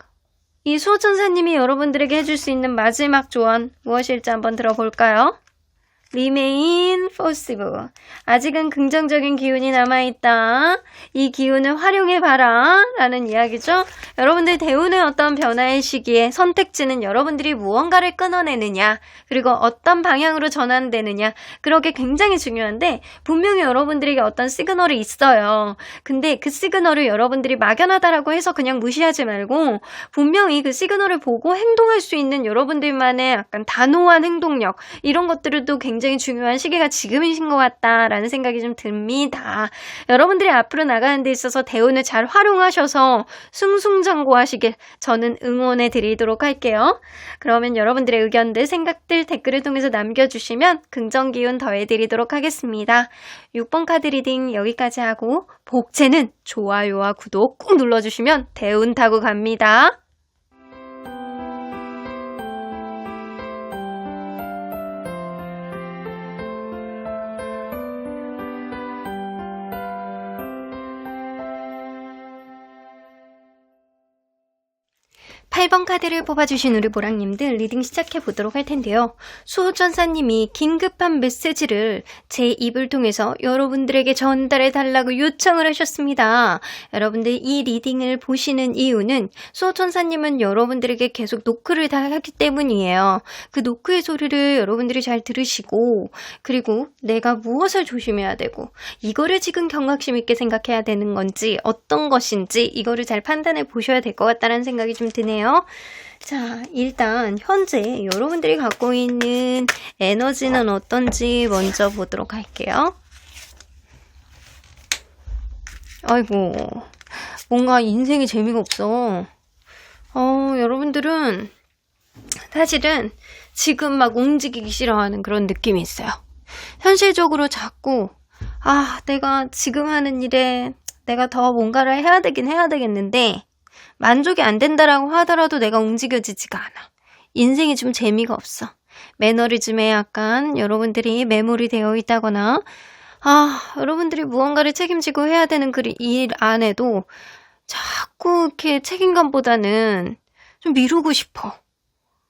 이 수호천사님이 여러분들에게 해줄 수 있는 마지막 조언 무엇일지 한번 들어볼까요? Remain positive. 아직은 긍정적인 기운이 남아있다. 이 기운을 활용해봐라 라는 이야기죠. 여러분들 대운의 어떤 변화의 시기에 선택지는 여러분들이 무언가를 끊어내느냐, 그리고 어떤 방향으로 전환되느냐, 그렇게 굉장히 중요한데, 분명히 여러분들에게 어떤 시그널이 있어요. 근데 그 시그널을 여러분들이 막연하다라고 해서 그냥 무시하지 말고, 분명히 그 시그널을 보고 행동할 수 있는 여러분들만의 약간 단호한 행동력, 이런 것들도 굉장히 중요한 시기가 지금이신 것 같다라는 생각이 좀 듭니다. 여러분들이 앞으로 나가는 데 있어서 대운을 잘 활용하셔서 승승장구하시길 저는 응원해 드리도록 할게요. 그러면 여러분들의 의견들, 생각들 댓글을 통해서 남겨주시면 긍정기운 더해드리도록 하겠습니다. 6번 카드 리딩 여기까지 하고, 복채는 좋아요와 구독 꾹 눌러주시면 대운 타고 갑니다. 8번 카드를 뽑아주신 우리 보랑님들 리딩 시작해보도록 할 텐데요. 수호천사님이 긴급한 메시지를 제 입을 통해서 여러분들에게 전달해달라고 요청을 하셨습니다. 여러분들 이 리딩을 보시는 이유는 수호천사님은 여러분들에게 계속 노크를 다 하기 때문이에요. 그 노크의 소리를 여러분들이 잘 들으시고, 그리고 내가 무엇을 조심해야 되고, 이거를 지금 경각심 있게 생각해야 되는 건지 어떤 것인지 이거를 잘 판단해 보셔야 될 것 같다는 생각이 좀 드네요. 자, 일단 현재 여러분들이 갖고 있는 에너지는 어떤지 먼저 보도록 할게요. 아이고, 뭔가 인생이 재미가 없어. 여러분들은 사실은 지금 막 움직이기 싫어하는 그런 느낌이 있어요. 현실적으로 자꾸 내가 지금 하는 일에 내가 더 뭔가를 해야 되겠는데 만족이 안 된다라고 하더라도 내가 움직여지지가 않아. 인생이 좀 재미가 없어. 매너리즘에 약간 여러분들이 매몰이 되어 있다거나, 여러분들이 무언가를 책임지고 해야 되는 그 일 안에도 자꾸 이렇게 책임감보다는 좀 미루고 싶어.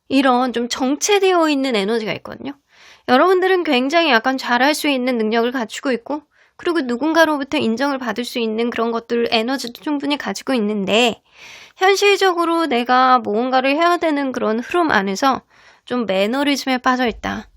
이런 좀 정체되어 있는 에너지가 있거든요. 여러분들은 굉장히 약간 잘할 수 있는 능력을 갖추고 있고, 그리고 누군가로부터 인정을 받을 수 있는 그런 것들 에너지도 충분히 가지고 있는데, 현실적으로 내가 무언가를 해야 되는 그런 흐름 안에서 좀 매너리즘에 빠져있다.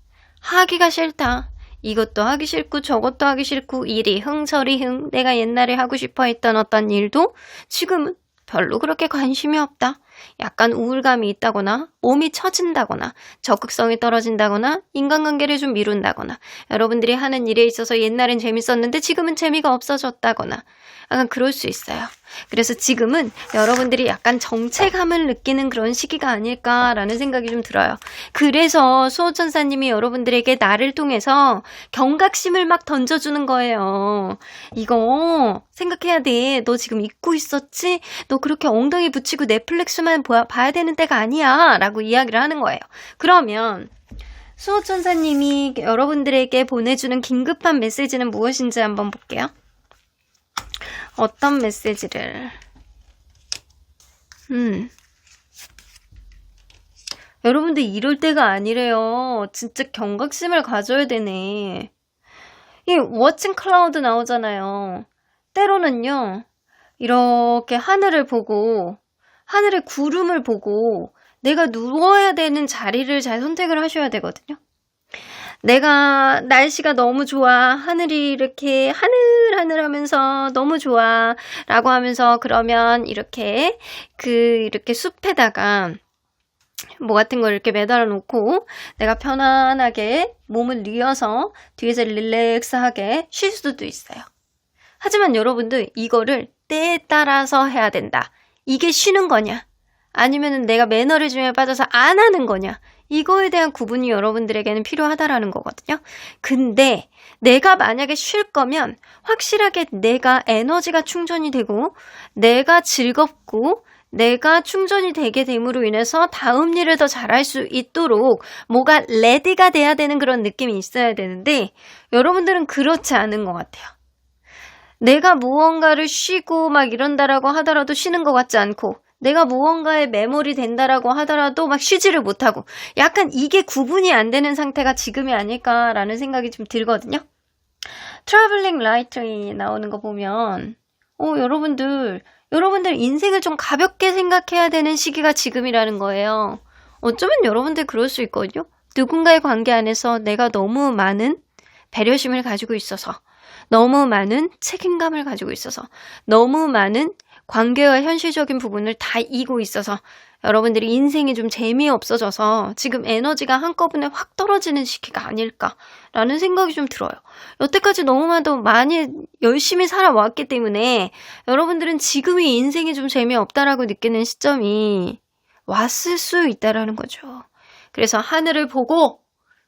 하기가 싫다. 이것도 하기 싫고 저것도 하기 싫고, 이리 흥 저리 흥, 내가 옛날에 하고 싶어 했던 어떤 일도 지금은 별로 그렇게 관심이 없다. 약간 우울감이 있다거나, 몸이 처진다거나, 적극성이 떨어진다거나, 인간관계를 좀 미룬다거나, 여러분들이 하는 일에 있어서 옛날엔 재밌었는데 지금은 재미가 없어졌다거나, 약간 그럴 수 있어요. 그래서 지금은 여러분들이 약간 정체감을 느끼는 그런 시기가 아닐까라는 생각이 좀 들어요. 그래서 수호천사님이 여러분들에게 나를 통해서 경각심을 막 던져주는 거예요. 이거 생각해야 돼. 너 지금 잊고 있었지? 너 그렇게 엉덩이 붙이고 넷플릭스만 봐야 되는 때가 아니야 라고 이야기를 하는 거예요. 그러면 수호천사님이 여러분들에게 보내주는 긴급한 메시지는 무엇인지 한번 볼게요. 어떤 메시지를 여러분들 이럴 때가 아니래요. 진짜 경각심을 가져야 되네. 이 워칭 클라우드 나오잖아요. 때로는요. 이렇게 하늘을 보고 하늘의 구름을 보고 내가 누워야 되는 자리를 잘 선택을 하셔야 되거든요. 내가 날씨가 너무 좋아. 하늘이 이렇게 하늘하늘하면서 너무 좋아. 라고 하면서 그러면 이렇게 이렇게 숲에다가 뭐 같은 걸 이렇게 매달아 놓고 내가 편안하게 몸을 뉘어서 뒤에서 릴렉스하게 쉴 수도 있어요. 하지만 여러분들 이거를 때에 따라서 해야 된다. 이게 쉬는 거냐? 아니면 내가 매너리즘에 빠져서 안 하는 거냐? 이거에 대한 구분이 여러분들에게는 필요하다라는 거거든요. 근데 내가 만약에 쉴 거면 확실하게 내가 에너지가 충전이 되고 내가 즐겁고 내가 충전이 되게 됨으로 인해서 다음 일을 더 잘할 수 있도록 뭐가 레디가 돼야 되는 그런 느낌이 있어야 되는데 여러분들은 그렇지 않은 것 같아요. 내가 무언가를 쉬고 막 이런다라고 하더라도 쉬는 것 같지 않고 내가 무언가에 매몰이 된다라고 하더라도 막 쉬지를 못하고 약간 이게 구분이 안 되는 상태가 지금이 아닐까라는 생각이 좀 들거든요. 트래블링 라이트에 나오는 거 보면 여러분들 인생을 좀 가볍게 생각해야 되는 시기가 지금이라는 거예요. 어쩌면 여러분들 그럴 수 있거든요. 누군가의 관계 안에서 내가 너무 많은 배려심을 가지고 있어서 너무 많은 책임감을 가지고 있어서 너무 많은 관계와 현실적인 부분을 다 이고 있어서 여러분들이 인생이 좀 재미없어져서 지금 에너지가 한꺼번에 확 떨어지는 시기가 아닐까라는 생각이 좀 들어요. 여태까지 너무나도 많이 열심히 살아왔기 때문에 여러분들은 지금이 인생이 좀 재미없다라고 느끼는 시점이 왔을 수 있다라는 거죠. 그래서 하늘을 보고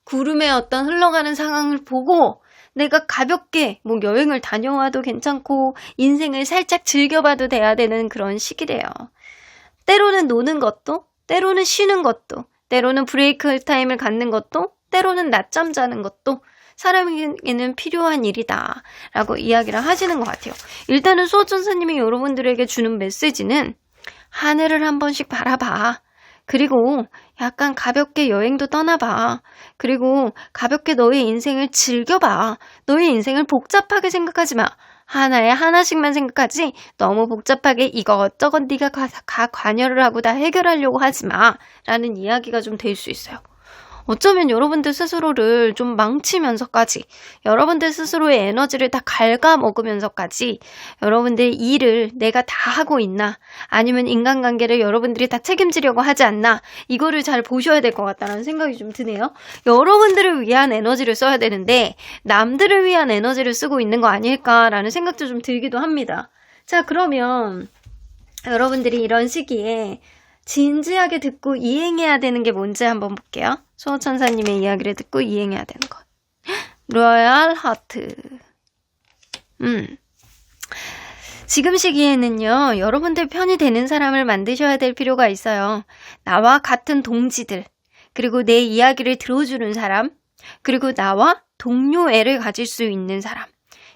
구름의 어떤 흘러가는 상황을 보고 내가 가볍게 뭐 여행을 다녀와도 괜찮고 인생을 살짝 즐겨봐도 돼야 되는 그런 시기래요. 때로는 노는 것도, 때로는 쉬는 것도, 때로는 브레이크 타임을 갖는 것도, 때로는 낮잠 자는 것도 사람에게는 필요한 일이다 라고 이야기를 하시는 것 같아요. 일단은 수호천사님이 여러분들에게 주는 메시지는 하늘을 한 번씩 바라봐. 그리고 약간 가볍게 여행도 떠나봐. 그리고 가볍게 너의 인생을 즐겨봐. 너의 인생을 복잡하게 생각하지 마. 하나에 하나씩만 생각하지 너무 복잡하게 이것저것 네가 관여를 하고 다 해결하려고 하지 마. 라는 이야기가 좀 될 수 있어요. 어쩌면 여러분들 스스로를 좀 망치면서까지 여러분들 스스로의 에너지를 다 갉아먹으면서까지 여러분들 일을 내가 다 하고 있나 아니면 인간관계를 여러분들이 다 책임지려고 하지 않나 이거를 잘 보셔야 될 것 같다는 생각이 좀 드네요. 여러분들을 위한 에너지를 써야 되는데 남들을 위한 에너지를 쓰고 있는 거 아닐까라는 생각도 좀 들기도 합니다. 자, 그러면 여러분들이 이런 시기에 진지하게 듣고 이행해야 되는 게 뭔지 한번 볼게요. 수호천사님의 이야기를 듣고 이행해야 되는 것. 로얄 하트. 지금 시기에는요, 여러분들 편이 되는 사람을 만드셔야 될 필요가 있어요. 나와 같은 동지들, 그리고 내 이야기를 들어주는 사람, 그리고 나와 동료애를 가질 수 있는 사람.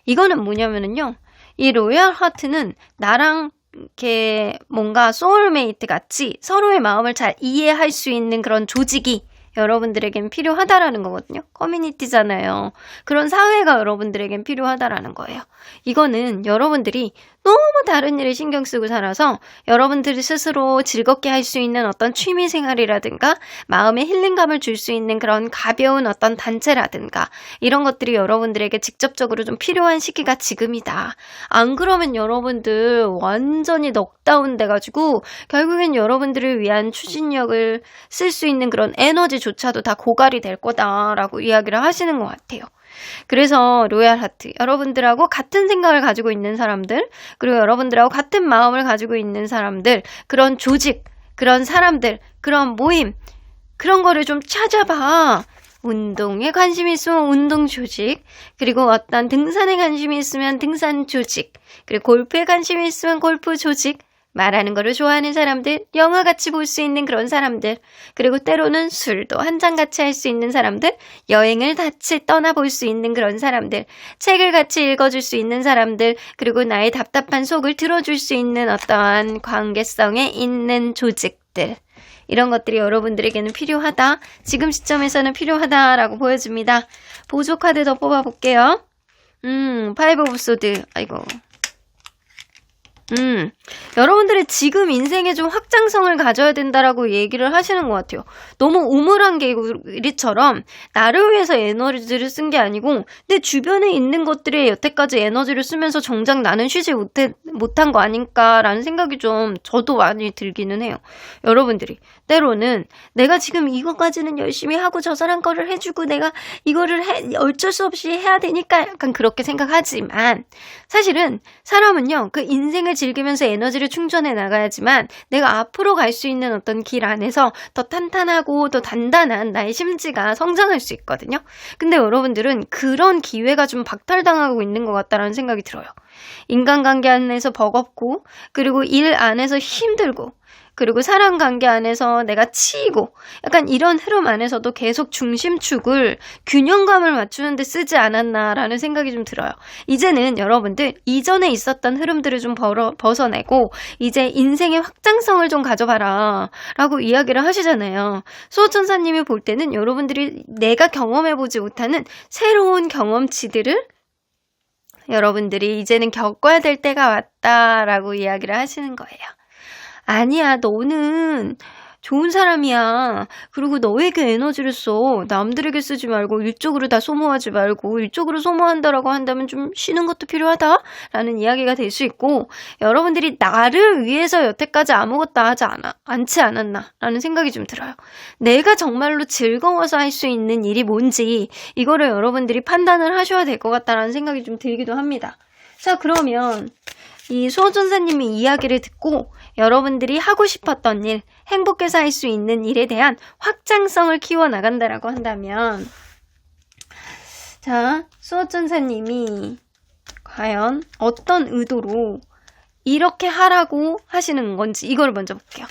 이거는 뭐냐면은요, 이 로얄 하트는 나랑 이렇게 뭔가 소울메이트 같이 서로의 마음을 잘 이해할 수 있는 그런 조직이 여러분들에겐 필요하다라는 거거든요. 커뮤니티잖아요. 그런 사회가 여러분들에겐 필요하다라는 거예요. 이거는 여러분들이 너무 다른 일에 신경 쓰고 살아서 여러분들이 스스로 즐겁게 할 수 있는 어떤 취미 생활이라든가 마음의 힐링감을 줄 수 있는 그런 가벼운 어떤 단체라든가 이런 것들이 여러분들에게 직접적으로 좀 필요한 시기가 지금이다. 안 그러면 여러분들 완전히 넉다운 돼가지고 결국엔 여러분들을 위한 추진력을 쓸 수 있는 그런 에너지조차도 다 고갈이 될 거다라고 이야기를 하시는 것 같아요. 그래서 로얄 하트, 여러분들하고 같은 생각을 가지고 있는 사람들, 그리고 여러분들하고 같은 마음을 가지고 있는 사람들, 그런 조직, 그런 사람들, 그런 모임, 그런 거를 좀 찾아봐. 운동에 관심이 있으면 운동 조직, 그리고 어떤 등산에 관심이 있으면 등산 조직, 그리고 골프에 관심이 있으면 골프 조직, 말하는 거를 좋아하는 사람들, 영화 같이 볼 수 있는 그런 사람들, 그리고 때로는 술도 한 잔 같이 할 수 있는 사람들, 여행을 같이 떠나볼 수 있는 그런 사람들, 책을 같이 읽어줄 수 있는 사람들, 그리고 나의 답답한 속을 들어줄 수 있는 어떠한 관계성에 있는 조직들. 이런 것들이 여러분들에게는 필요하다. 지금 시점에서는 필요하다라고 보여집니다. 보조 카드 더 뽑아볼게요. 파이브 오브 소드. 아이고. 여러분들의 지금 인생에 좀 확장성을 가져야 된다라고 얘기를 하시는 것 같아요. 너무 우물한 개구리처럼 나를 위해서 에너지를 쓴 게 아니고 내 주변에 있는 것들에 여태까지 에너지를 쓰면서 정작 나는 쉬지 못한 거 아닌가라는 생각이 좀 저도 많이 들기는 해요. 여러분들이 때로는 내가 지금 이거까지는 열심히 하고 저 사람 거를 해주고 내가 이거를 어쩔 수 없이 해야 되니까 약간 그렇게 생각하지만 사실은 사람은요 그 인생을 즐기면서 에너지를 충전해 나가야지만 내가 앞으로 갈 수 있는 어떤 길 안에서 더 탄탄하고 더 단단한 나의 심지가 성장할 수 있거든요. 근데 여러분들은 그런 기회가 좀 박탈당하고 있는 것 같다라는 생각이 들어요. 인간관계 안에서 버겁고 그리고 일 안에서 힘들고 그리고 사람 관계 안에서 내가 치이고 약간 이런 흐름 안에서도 계속 중심축을 균형감을 맞추는 데 쓰지 않았나라는 생각이 좀 들어요. 이제는 여러분들 이전에 있었던 흐름들을 좀 벗어내고 이제 인생의 확장성을 좀 가져봐라 라고 이야기를 하시잖아요. 수호천사님이 볼 때는 여러분들이 내가 경험해보지 못하는 새로운 경험치들을 여러분들이 이제는 겪어야 될 때가 왔다라고 이야기를 하시는 거예요. 아니야, 너는 좋은 사람이야. 그리고 너에게 에너지를 써. 남들에게 쓰지 말고 일적으로 다 소모하지 말고 일적으로 소모한다라고 한다면 좀 쉬는 것도 필요하다라는 이야기가 될 수 있고 여러분들이 나를 위해서 여태까지 아무것도 하지 않지 않았나라는 생각이 좀 들어요. 내가 정말로 즐거워서 할 수 있는 일이 뭔지 이거를 여러분들이 판단을 하셔야 될 것 같다라는 생각이 좀 들기도 합니다. 자, 그러면 이 수호천사님의 이야기를 듣고 여러분들이 하고 싶었던 일, 행복해서 할 수 있는 일에 대한 확장성을 키워나간다라고 한다면 자, 수호천사님이 과연 어떤 의도로 이렇게 하라고 하시는 건지 이걸 먼저 볼게요.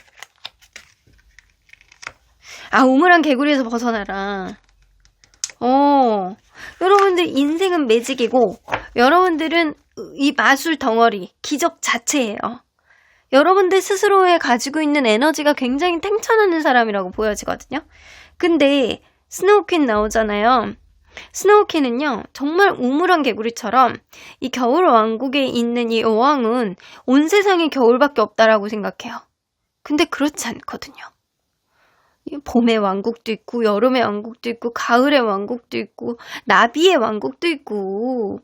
우물한 개구리에서 벗어나라. 여러분들 인생은 매직이고 여러분들은 이 마술 덩어리, 기적 자체예요. 여러분들 스스로에 가지고 있는 에너지가 굉장히 탱천하는 사람이라고 보여지거든요. 근데 스노우퀸 나오잖아요. 스노우퀸은요 정말 우물한 개구리처럼 이 겨울 왕국에 있는 이 여왕은 온 세상에 겨울밖에 없다라고 생각해요. 근데 그렇지 않거든요. 봄의 왕국도 있고 여름의 왕국도 있고 가을의 왕국도 있고 나비의 왕국도 있고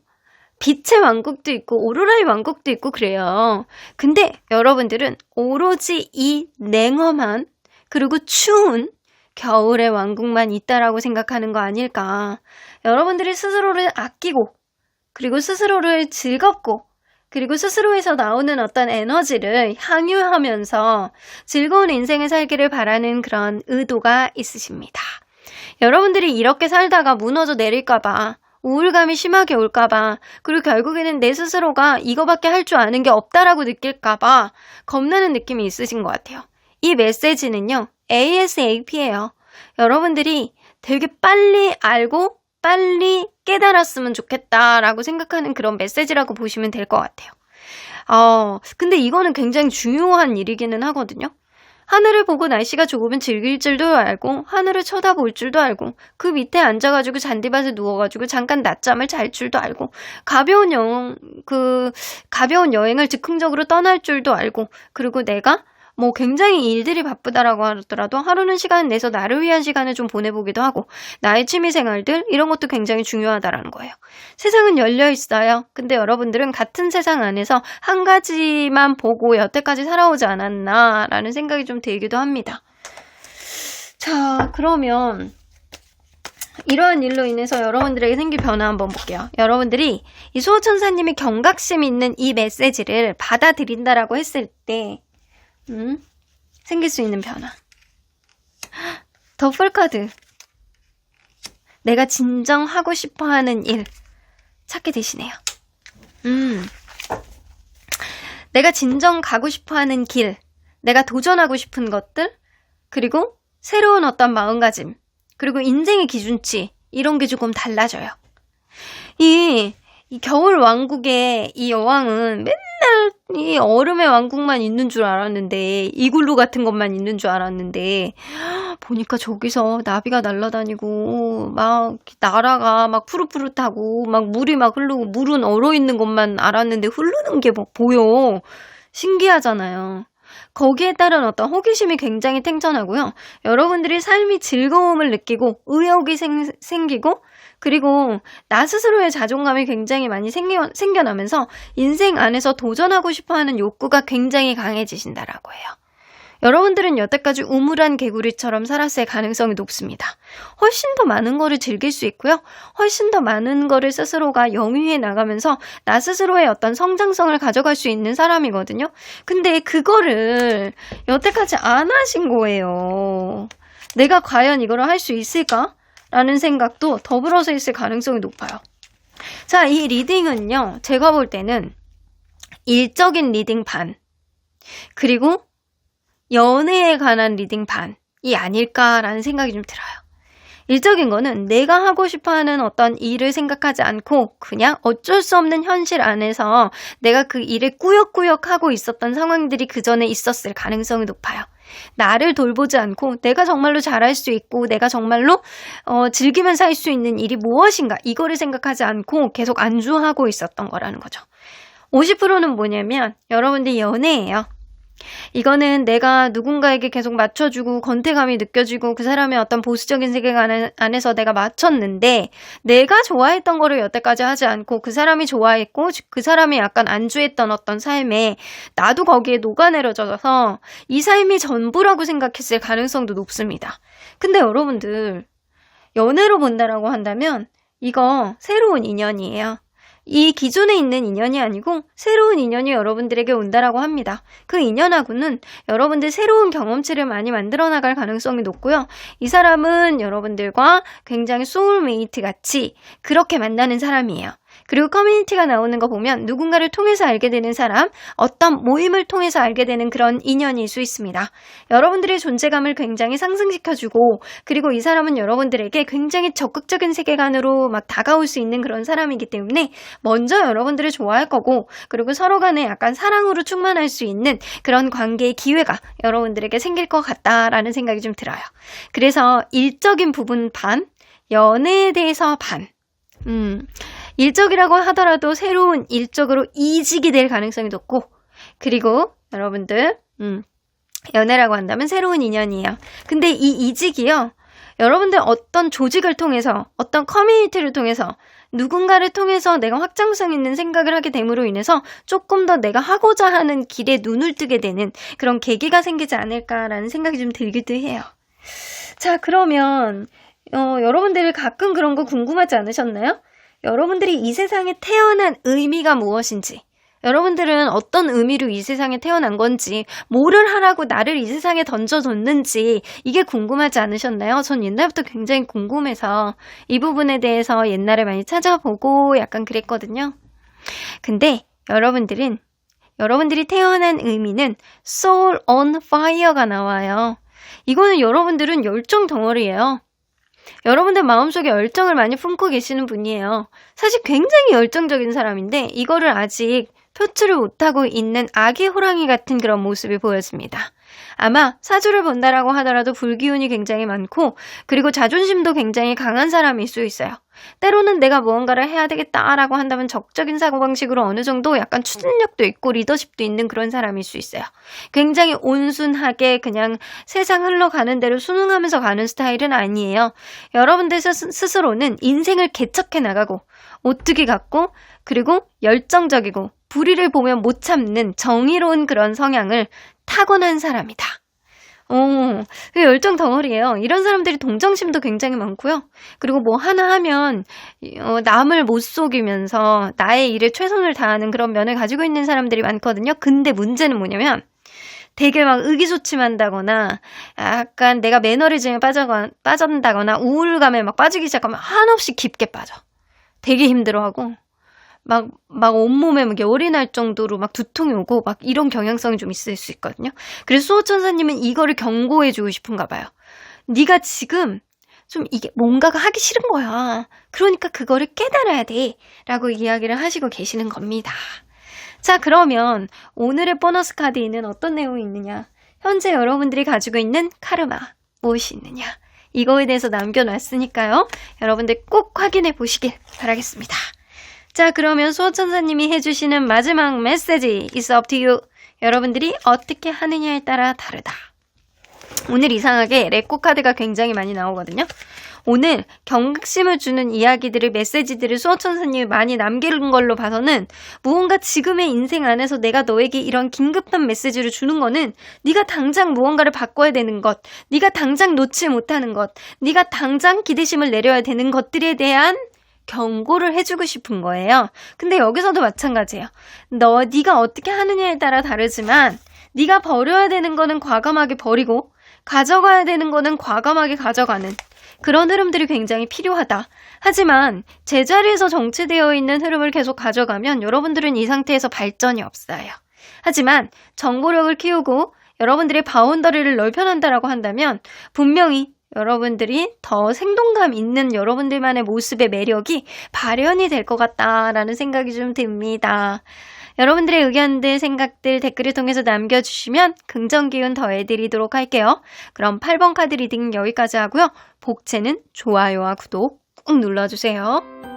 빛의 왕국도 있고 오로라의 왕국도 있고 그래요. 근데 여러분들은 오로지 이 냉엄한 그리고 추운 겨울의 왕국만 있다라고 생각하는 거 아닐까. 여러분들이 스스로를 아끼고 그리고 스스로를 즐겁고 그리고 스스로에서 나오는 어떤 에너지를 향유하면서 즐거운 인생을 살기를 바라는 그런 의도가 있으십니다. 여러분들이 이렇게 살다가 무너져 내릴까봐 우울감이 심하게 올까봐 그리고 결국에는 내 스스로가 이거밖에 할 줄 아는 게 없다라고 느낄까봐 겁나는 느낌이 있으신 것 같아요. 이 메시지는요. ASAP예요. 여러분들이 되게 빨리 알고 빨리 깨달았으면 좋겠다라고 생각하는 그런 메시지라고 보시면 될 것 같아요. 근데 이거는 굉장히 중요한 일이기는 하거든요. 하늘을 보고 날씨가 조금은 즐길 줄도 알고 하늘을 쳐다볼 줄도 알고 그 밑에 앉아가지고 잔디밭에 누워가지고 잠깐 낮잠을 잘 줄도 알고 가벼운 여행을 즉흥적으로 떠날 줄도 알고 그리고 내가 굉장히 일들이 바쁘다라고 하더라도 하루는 시간 내서 나를 위한 시간을 좀 보내보기도 하고 나의 취미생활들 이런 것도 굉장히 중요하다라는 거예요. 세상은 열려 있어요. 근데 여러분들은 같은 세상 안에서 한 가지만 보고 여태까지 살아오지 않았나라는 생각이 좀 들기도 합니다. 자, 그러면 이러한 일로 인해서 여러분들에게 생길 변화 한번 볼게요. 여러분들이 이 수호천사님이 경각심 있는 이 메시지를 받아들인다라고 했을 때 생길 수 있는 변화. 더풀카드. 내가 진정 하고 싶어 하는 일 찾게 되시네요. 내가 진정 가고 싶어 하는 길, 내가 도전하고 싶은 것들, 그리고 새로운 어떤 마음가짐, 그리고 인생의 기준치, 이런 게 조금 달라져요. 이 겨울 왕국의 이 여왕은 맨날 이 얼음의 왕국만 있는 줄 알았는데, 이글루 같은 것만 있는 줄 알았는데, 보니까 저기서 나비가 날아다니고, 막 나라가 막 푸릇푸릇하고, 막 물이 막 흐르고, 물은 얼어 있는 것만 알았는데 흐르는 게 막 보여. 신기하잖아요. 거기에 따른 어떤 호기심이 굉장히 탱천하고요. 여러분들이 삶이 즐거움을 느끼고 의욕이 생기고 그리고 나 스스로의 자존감이 굉장히 많이 생겨나면서 인생 안에서 도전하고 싶어하는 욕구가 굉장히 강해지신다라고 해요. 여러분들은 여태까지 우물한 개구리처럼 살았을 가능성이 높습니다. 훨씬 더 많은 거를 즐길 수 있고요. 훨씬 더 많은 거를 스스로가 영위해 나가면서 나 스스로의 어떤 성장성을 가져갈 수 있는 사람이거든요. 근데 그거를 여태까지 안 하신 거예요. 내가 과연 이거를 할 수 있을까? 라는 생각도 더불어서 있을 가능성이 높아요. 자, 이 리딩은요. 제가 볼 때는 일적인 리딩 반, 그리고 연애에 관한 리딩 반이 아닐까라는 생각이 좀 들어요. 일적인 거는 내가 하고 싶어하는 어떤 일을 생각하지 않고 그냥 어쩔 수 없는 현실 안에서 내가 그 일을 꾸역꾸역 하고 있었던 상황들이 그 전에 있었을 가능성이 높아요. 나를 돌보지 않고 내가 정말로 잘할 수 있고 내가 정말로 즐기면서 할 수 있는 일이 무엇인가 이거를 생각하지 않고 계속 안주하고 있었던 거라는 거죠. 50%는 뭐냐면 여러분들 연애예요. 이거는 내가 누군가에게 계속 맞춰주고 건태감이 느껴지고 그 사람의 어떤 보수적인 세계관 안에서 내가 맞췄는데 내가 좋아했던 거를 여태까지 하지 않고 그 사람이 좋아했고 그 사람이 약간 안주했던 어떤 삶에 나도 거기에 녹아내려져서 이 삶이 전부라고 생각했을 가능성도 높습니다. 근데 여러분들 연애로 본다라고 한다면 이거 새로운 인연이에요. 이 기존에 있는 인연이 아니고 새로운 인연이 여러분들에게 온다라고 합니다. 그 인연하고는 여러분들 새로운 경험치를 많이 만들어 나갈 가능성이 높고요. 이 사람은 여러분들과 굉장히 소울메이트 같이 그렇게 만나는 사람이에요. 그리고 커뮤니티가 나오는 거 보면 누군가를 통해서 알게 되는 사람, 어떤 모임을 통해서 알게 되는 그런 인연일 수 있습니다. 여러분들의 존재감을 굉장히 상승시켜주고 그리고 이 사람은 여러분들에게 굉장히 적극적인 세계관으로 막 다가올 수 있는 그런 사람이기 때문에 먼저 여러분들을 좋아할 거고 그리고 서로 간에 약간 사랑으로 충만할 수 있는 그런 관계의 기회가 여러분들에게 생길 것 같다라는 생각이 좀 들어요. 그래서 일적인 부분 반, 연애에 대해서 반. 일적이라고 하더라도 새로운 일적으로 이직이 될 가능성이 높고 그리고 여러분들 연애라고 한다면 새로운 인연이에요. 근데 이 이직이요. 여러분들 어떤 조직을 통해서 어떤 커뮤니티를 통해서 누군가를 통해서 내가 확장성 있는 생각을 하게 됨으로 인해서 조금 더 내가 하고자 하는 길에 눈을 뜨게 되는 그런 계기가 생기지 않을까라는 생각이 좀 들기도 해요. 자, 그러면 여러분들 가끔 그런 거 궁금하지 않으셨나요? 여러분들이 이 세상에 태어난 의미가 무엇인지, 여러분들은 어떤 의미로 이 세상에 태어난 건지, 뭐를 하라고 나를 이 세상에 던져줬는지 이게 궁금하지 않으셨나요? 전 옛날부터 굉장히 궁금해서 이 부분에 대해서 옛날에 많이 찾아보고 약간 그랬거든요. 근데 여러분들이 태어난 의미는 Soul on Fire가 나와요. 이거는 여러분들은 열정 덩어리예요. 여러분들 마음속에 열정을 많이 품고 계시는 분이에요. 사실 굉장히 열정적인 사람인데 이거를 아직 표출을 못하고 있는 아기 호랑이 같은 그런 모습이 보여집니다. 아마 사주를 본다라고 하더라도 불기운이 굉장히 많고 그리고 자존심도 굉장히 강한 사람일 수 있어요. 때로는 내가 무언가를 해야 되겠다라고 한다면 적극적인 사고방식으로 어느 정도 약간 추진력도 있고 리더십도 있는 그런 사람일 수 있어요. 굉장히 온순하게 그냥 세상 흘러가는 대로 순응하면서 가는 스타일은 아니에요. 여러분들 스스로는 인생을 개척해 나가고 오뚜기 같고 그리고 열정적이고 불의를 보면 못 참는 정의로운 그런 성향을 타고난 사람이다. 열정 덩어리예요. 이런 사람들이 동정심도 굉장히 많고요. 그리고 뭐 하나 하면 남을 못 속이면서 나의 일에 최선을 다하는 그런 면을 가지고 있는 사람들이 많거든요. 근데 문제는 뭐냐면 되게 막 의기소침한다거나 약간 내가 매너리즘에 빠진다거나 우울감에 막 빠지기 시작하면 한없이 깊게 빠져. 되게 힘들어하고 막 온몸에 막 열이 날 정도로 막 두통이 오고 막 이런 경향성이 좀 있을 수 있거든요. 그래서 수호천사님은 이거를 경고해주고 싶은가 봐요. 네가 지금 좀 이게 뭔가가 하기 싫은 거야. 그러니까 그거를 깨달아야 돼. 라고 이야기를 하시고 계시는 겁니다. 자, 그러면 오늘의 보너스 카드에는 어떤 내용이 있느냐? 현재 여러분들이 가지고 있는 카르마 무엇이 있느냐? 이거에 대해서 남겨놨으니까요. 여러분들 꼭 확인해 보시길 바라겠습니다. 자, 그러면 수호천사님이 해주시는 마지막 메시지 It's up to you. 여러분들이 어떻게 하느냐에 따라 다르다. 오늘 이상하게 레코 카드가 굉장히 많이 나오거든요. 오늘 경각심을 주는 이야기들을, 메시지들을 수호천사님이 많이 남기는 걸로 봐서는 무언가 지금의 인생 안에서 내가 너에게 이런 긴급한 메시지를 주는 거는 네가 당장 무언가를 바꿔야 되는 것, 네가 당장 놓지 못하는 것, 네가 당장 기대심을 내려야 되는 것들에 대한 경고를 해주고 싶은 거예요. 근데 여기서도 마찬가지예요. 네가 어떻게 하느냐에 따라 다르지만 네가 버려야 되는 거는 과감하게 버리고 가져가야 되는 거는 과감하게 가져가는 그런 흐름들이 굉장히 필요하다. 하지만 제자리에서 정체되어 있는 흐름을 계속 가져가면 여러분들은 이 상태에서 발전이 없어요. 하지만 정보력을 키우고 여러분들의 바운더리를 넓혀난다라고 한다면 분명히 여러분들이 더 생동감 있는 여러분들만의 모습의 매력이 발현이 될 것 같다라는 생각이 좀 듭니다. 여러분들의 의견들, 생각들 댓글을 통해서 남겨주시면 긍정 기운 더해드리도록 할게요. 그럼 8번 카드 리딩 여기까지 하고요. 복채는 좋아요와 구독 꾹 눌러주세요.